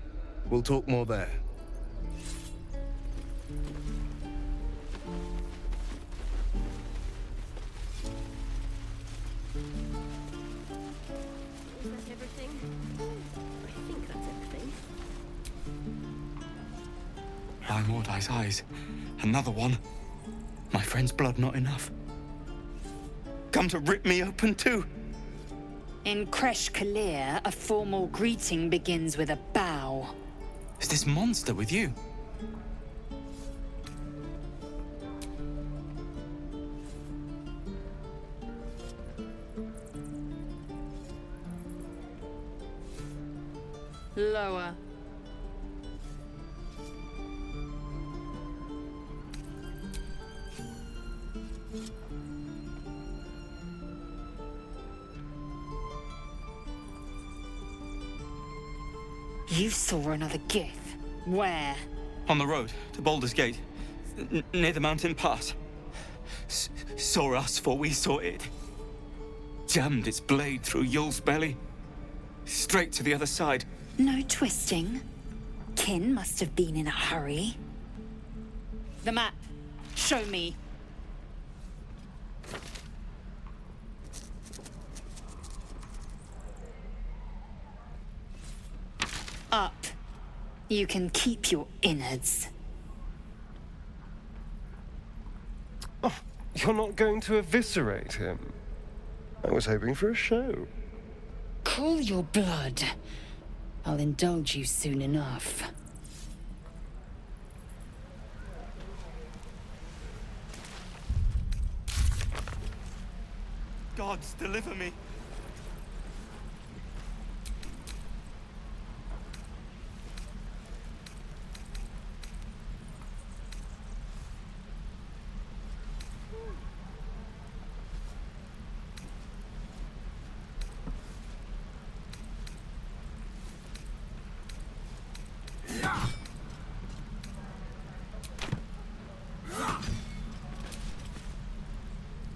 We'll talk more there. By Mordai's eyes. Another one. My friend's blood not enough. Come to rip me open too. In Kresh Kalir, a formal greeting begins with a bow. Is this monster with you? Lower. You saw another Gith. Where? On the road to Baldur's Gate, near the mountain pass. Saw us, for we saw it. Jammed its blade through Yul's belly. Straight to the other side. No twisting. Kin must have been in a hurry. The map. Show me. Up. You can keep your innards. Oh, you're not going to eviscerate him? I was hoping for a show. Cool your blood. I'll indulge you soon enough. Gods, deliver me.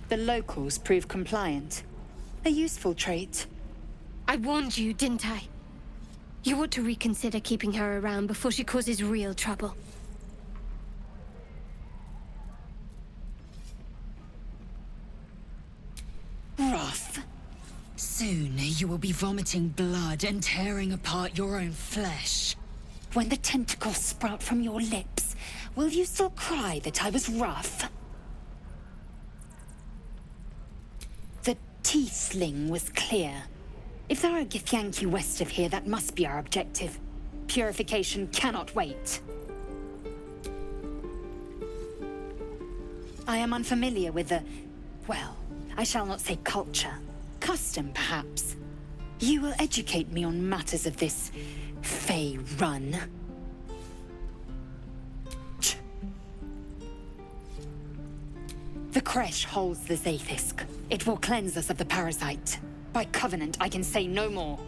The locals prove compliant. A useful trait. I warned you, didn't I? You ought to reconsider keeping her around before she causes real trouble. Rough. Soon you will be vomiting blood and tearing apart your own flesh. When the tentacles sprout from your lips, will you still cry that I was rough? The teeth sling was clear. If there are Githyanki west of here, that must be our objective. Purification cannot wait. I am unfamiliar with the... well, I shall not say culture. Custom, perhaps. You will educate me on matters of this... Fey run. The Kresh holds the Zaithisk. It will cleanse us of the parasite. By covenant, I can say no more.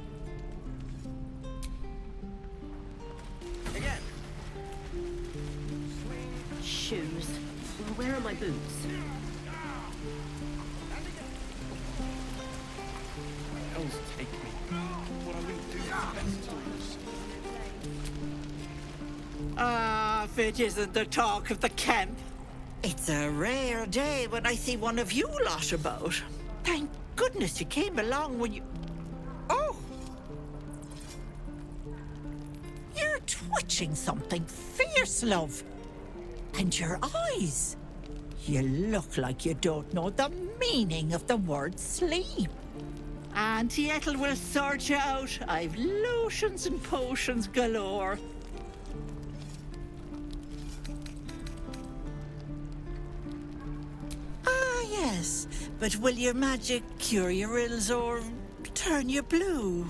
Again. Shoes. Well, where are my boots? Hell's take me. What I will do is best. Ah, if it isn't the talk of the camp. It's a rare day when I see one of you lot about. Thank goodness you came along when you... Oh! You're twitching something fierce, love. And your eyes. You look like you don't know the meaning of the word sleep. Auntie Ethel will sort you out. I've lotions and potions galore. Ah, yes. But will your magic cure your ills or turn you blue?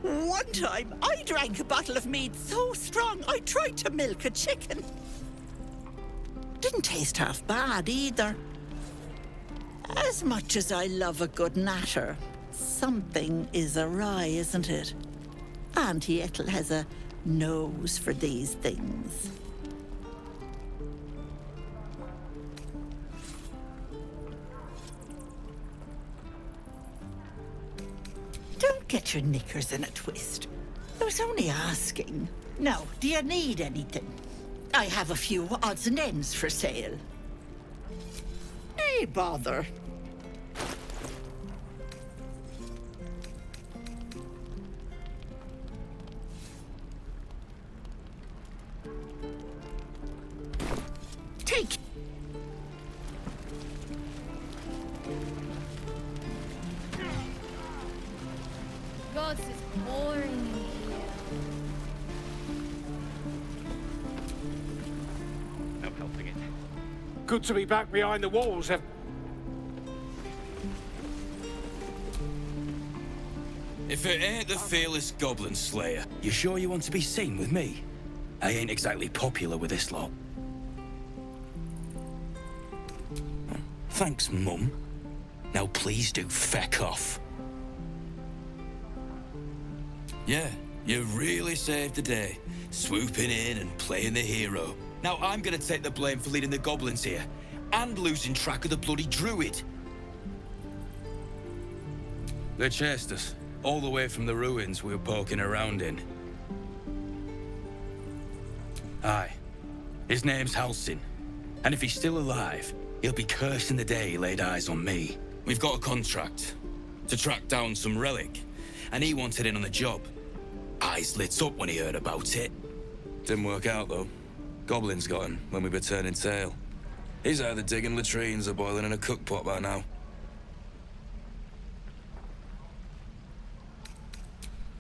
One time, I drank a bottle of mead so strong I tried to milk a chicken. Didn't taste half bad either. As much as I love a good natter, something is awry, isn't it? Auntie Ethel has a nose for these things. Don't get your knickers in a twist. I was only asking. Now, do you need anything? I have a few odds and ends for sale. Nay, bother. Take. God, this is boring in here. No helping it. Good to be back behind the walls. If it ain't the fearless Goblin Slayer, you sure you want to be seen with me? I ain't exactly popular with this lot. Thanks, Mum. Now please do feck off. Yeah, you really saved the day, swooping in and playing the hero. Now I'm gonna take the blame for leading the goblins here, and losing track of the bloody druid. They chased us, all the way from the ruins we were poking around in. Aye, his name's Halsin, and if he's still alive, he'll be cursing the day he laid eyes on me. We've got a contract to track down some relic, and he wanted in on the job. Eyes lit up when he heard about it. Didn't work out, though. Goblins got him when we were turning tail. He's either digging latrines or boiling in a cookpot by now.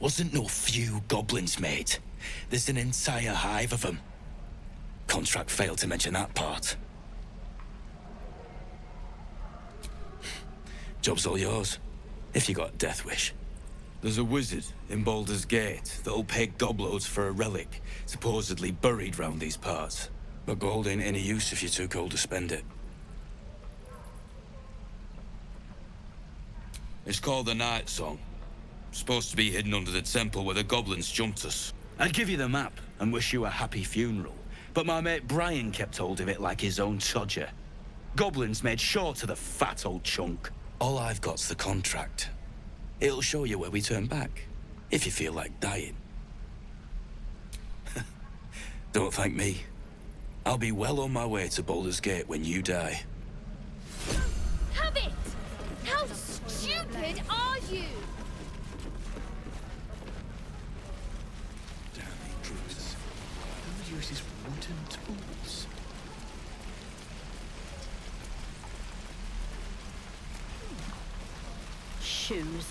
Wasn't no few goblins, mate. There's an entire hive of them. Contract failed to mention that part. Job's all yours, if you got a death wish. There's a wizard in Baldur's Gate that'll pay gobloads for a relic, supposedly buried round these parts. But gold ain't any use if you're too cold to spend it. It's called the Night Song. Supposed to be hidden under the temple where the goblins jumped us. I'd give you the map and wish you a happy funeral, but my mate Brian kept hold of it like his own Todger. Goblins made sure to the fat old chunk. All I've got's the contract. It'll show you where we turn back, if you feel like dying. Don't thank me. I'll be well on my way to Baldur's Gate when you die. Have it! How stupid are you? Who uses wooden tools? Shoes.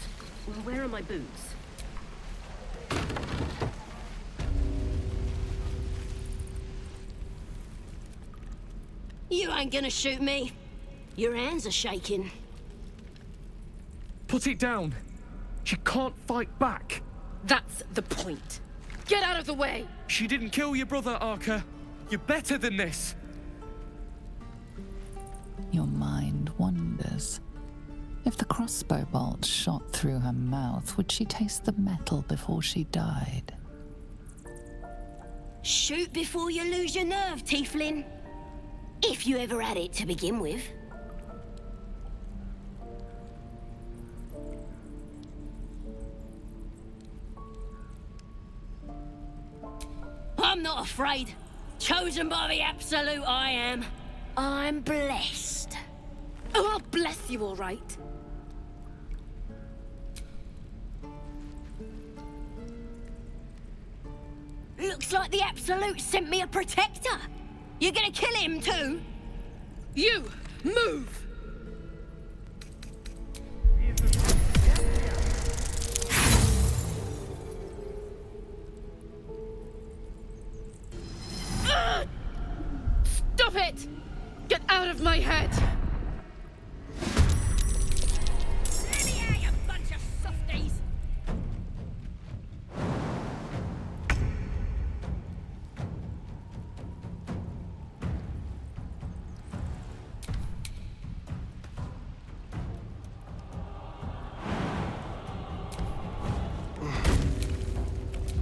Well, where are my boots? You ain't gonna shoot me. Your hands are shaking. Put it down. She can't fight back. That's the point. Get out of the way! She didn't kill your brother, Arca. You're better than this. Your mind wanders. If the crossbow bolt shot through her mouth, would she taste the metal before she died? Shoot before you lose your nerve, Tiefling. If you ever had it to begin with. not afraid. Chosen by the Absolute, I am. I'm blessed. Oh, I'll bless you, all right. Looks like the Absolute sent me a protector. You gonna kill him too? You, move! Stop it! Get out of my head! Let me out, you bunch of softies!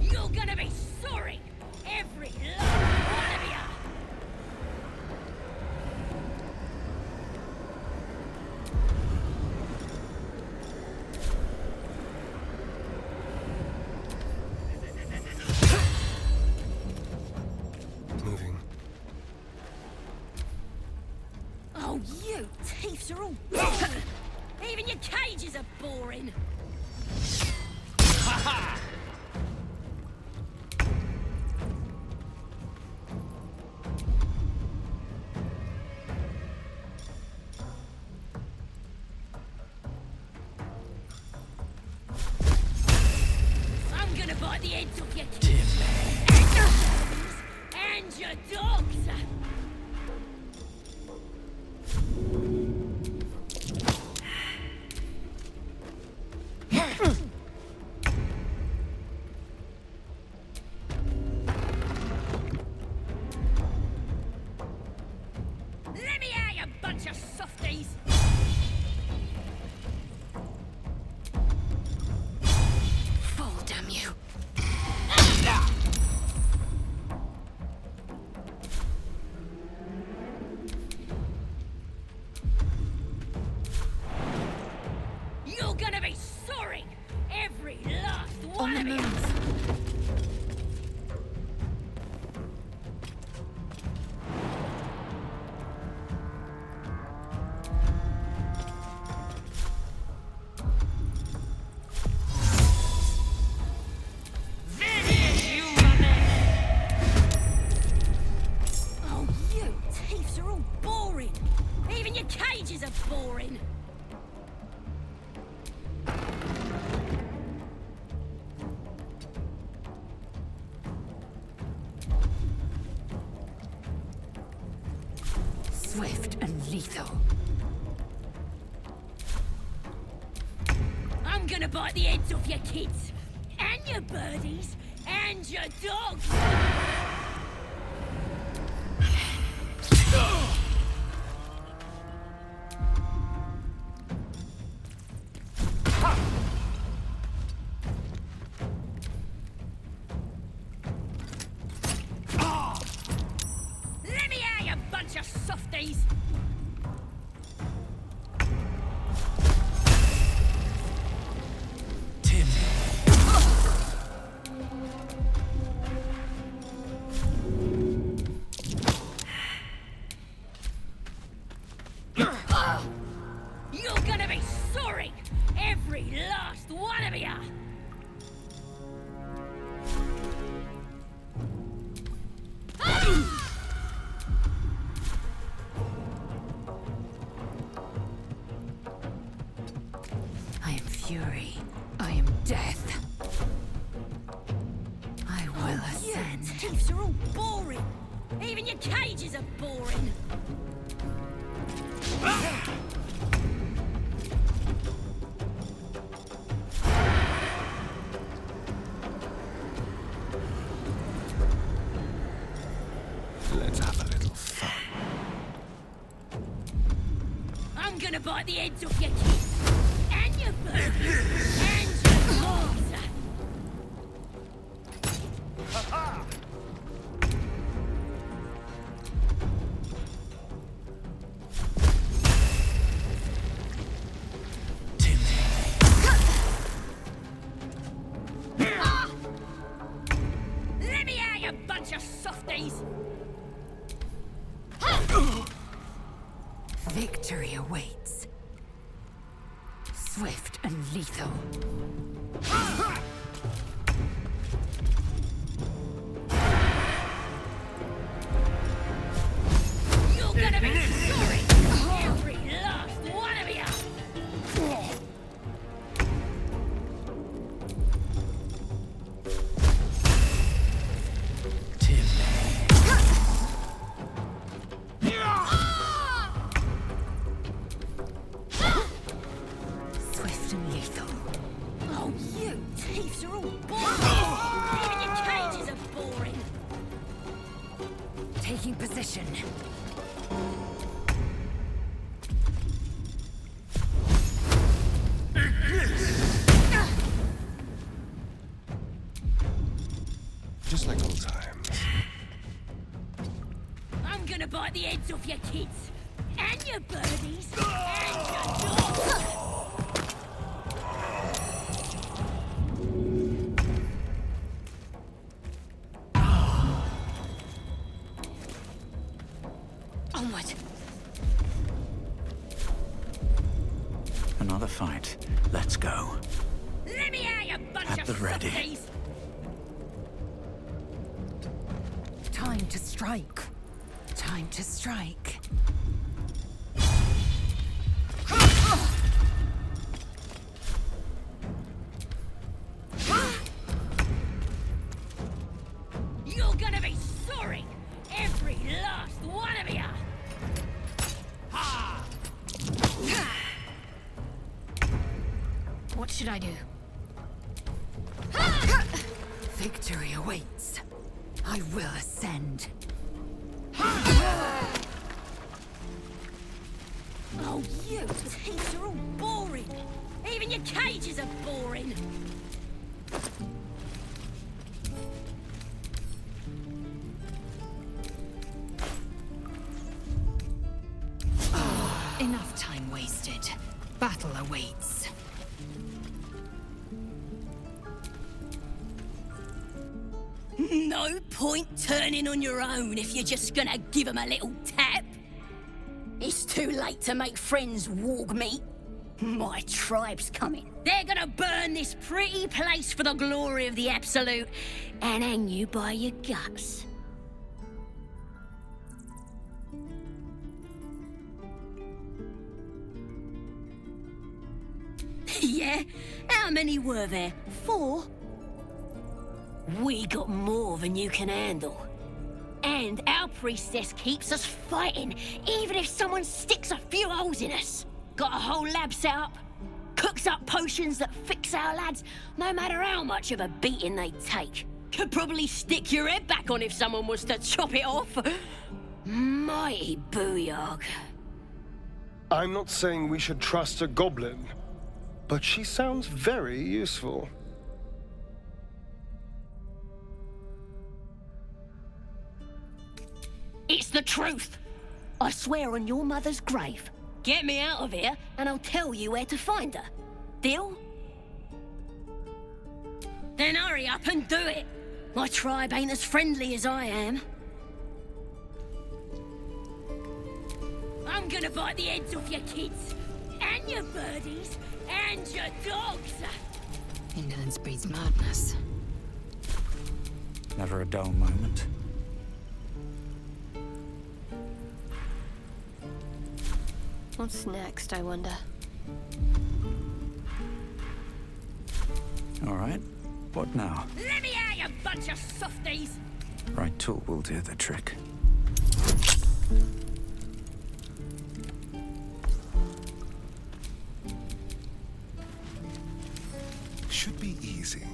You're gonna be sorry! Every last one of you! Moving. Oh, you thieves are all boring. Even your cages are boring. Ha ha! I'm gonna bite the heads off your kids. And your babies. And your dogs. Let me out, you bunch of softies! Fall, damn you. You're gonna be sorry! Every last one On the of you! move. Oh, you thieves are all boring! Even your cages are boring! Swift and lethal. I'm gonna bite the heads off your kids! And your birdies! And your dogs! Let me out, you bunch of softies! You're gonna be sorry! Every last one of you! I am fury. I am death. I will ascend. You thieves are all boring! Even your cages are boring! Let's have a little fun. I'm gonna bite the heads off your kids! And your birdies! And your dogs! Let me out, you bunch of soft Victory awaits. Swift and lethal. You're gonna be sorry! Every last one of you! Swift and lethal. Oh, you thieves are all boring! Even your cages are boring! Taking position. Just like old times. I'm gonna bite the heads off your kids! And your birdies! And your dogs! Onward. Another fight. Let's go. Let me out, you bunch At of the ready. softies! Time to strike. Time to strike. You're gonna be sorry! Every last one of you! What should I do? Victory awaits. I will ascend. Oh, you thieves are all boring! Even your cages are boring! Enough time wasted. Battle awaits. No point turning on your own if you're just gonna give them a little tap. It's too late to make friends, warg meat. My tribe's coming. They're gonna burn this pretty place for the glory of the Absolute and hang you by your guts. Yeah? How many were there? 4? We got more than you can handle. And our priestess keeps us fighting, even if someone sticks a few holes in us. Got a whole lab set up, cooks up potions that fix our lads, no matter how much of a beating they take. Could probably stick your head back on if someone was to chop it off. Mighty booyog. I'm not saying we should trust a goblin, but she sounds very useful. It's the truth. I swear on your mother's grave. Get me out of here, and I'll tell you where to find her. Deal? Then hurry up and do it. My tribe ain't as friendly as I am. I'm gonna bite the heads off your kids, and your birdies, and your dogs. Indolence breeds madness. Never a dull moment. What's next, I wonder? All right. What now? Let me out, you bunch of softies! Right tool will do the trick. Should be easy.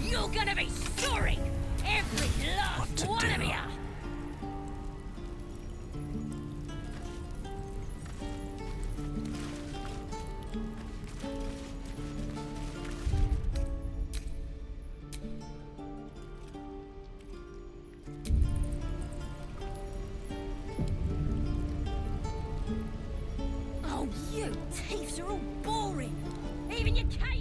You're gonna be sorry! Every last one of you! Oh, you thieves are all boring! Even your cage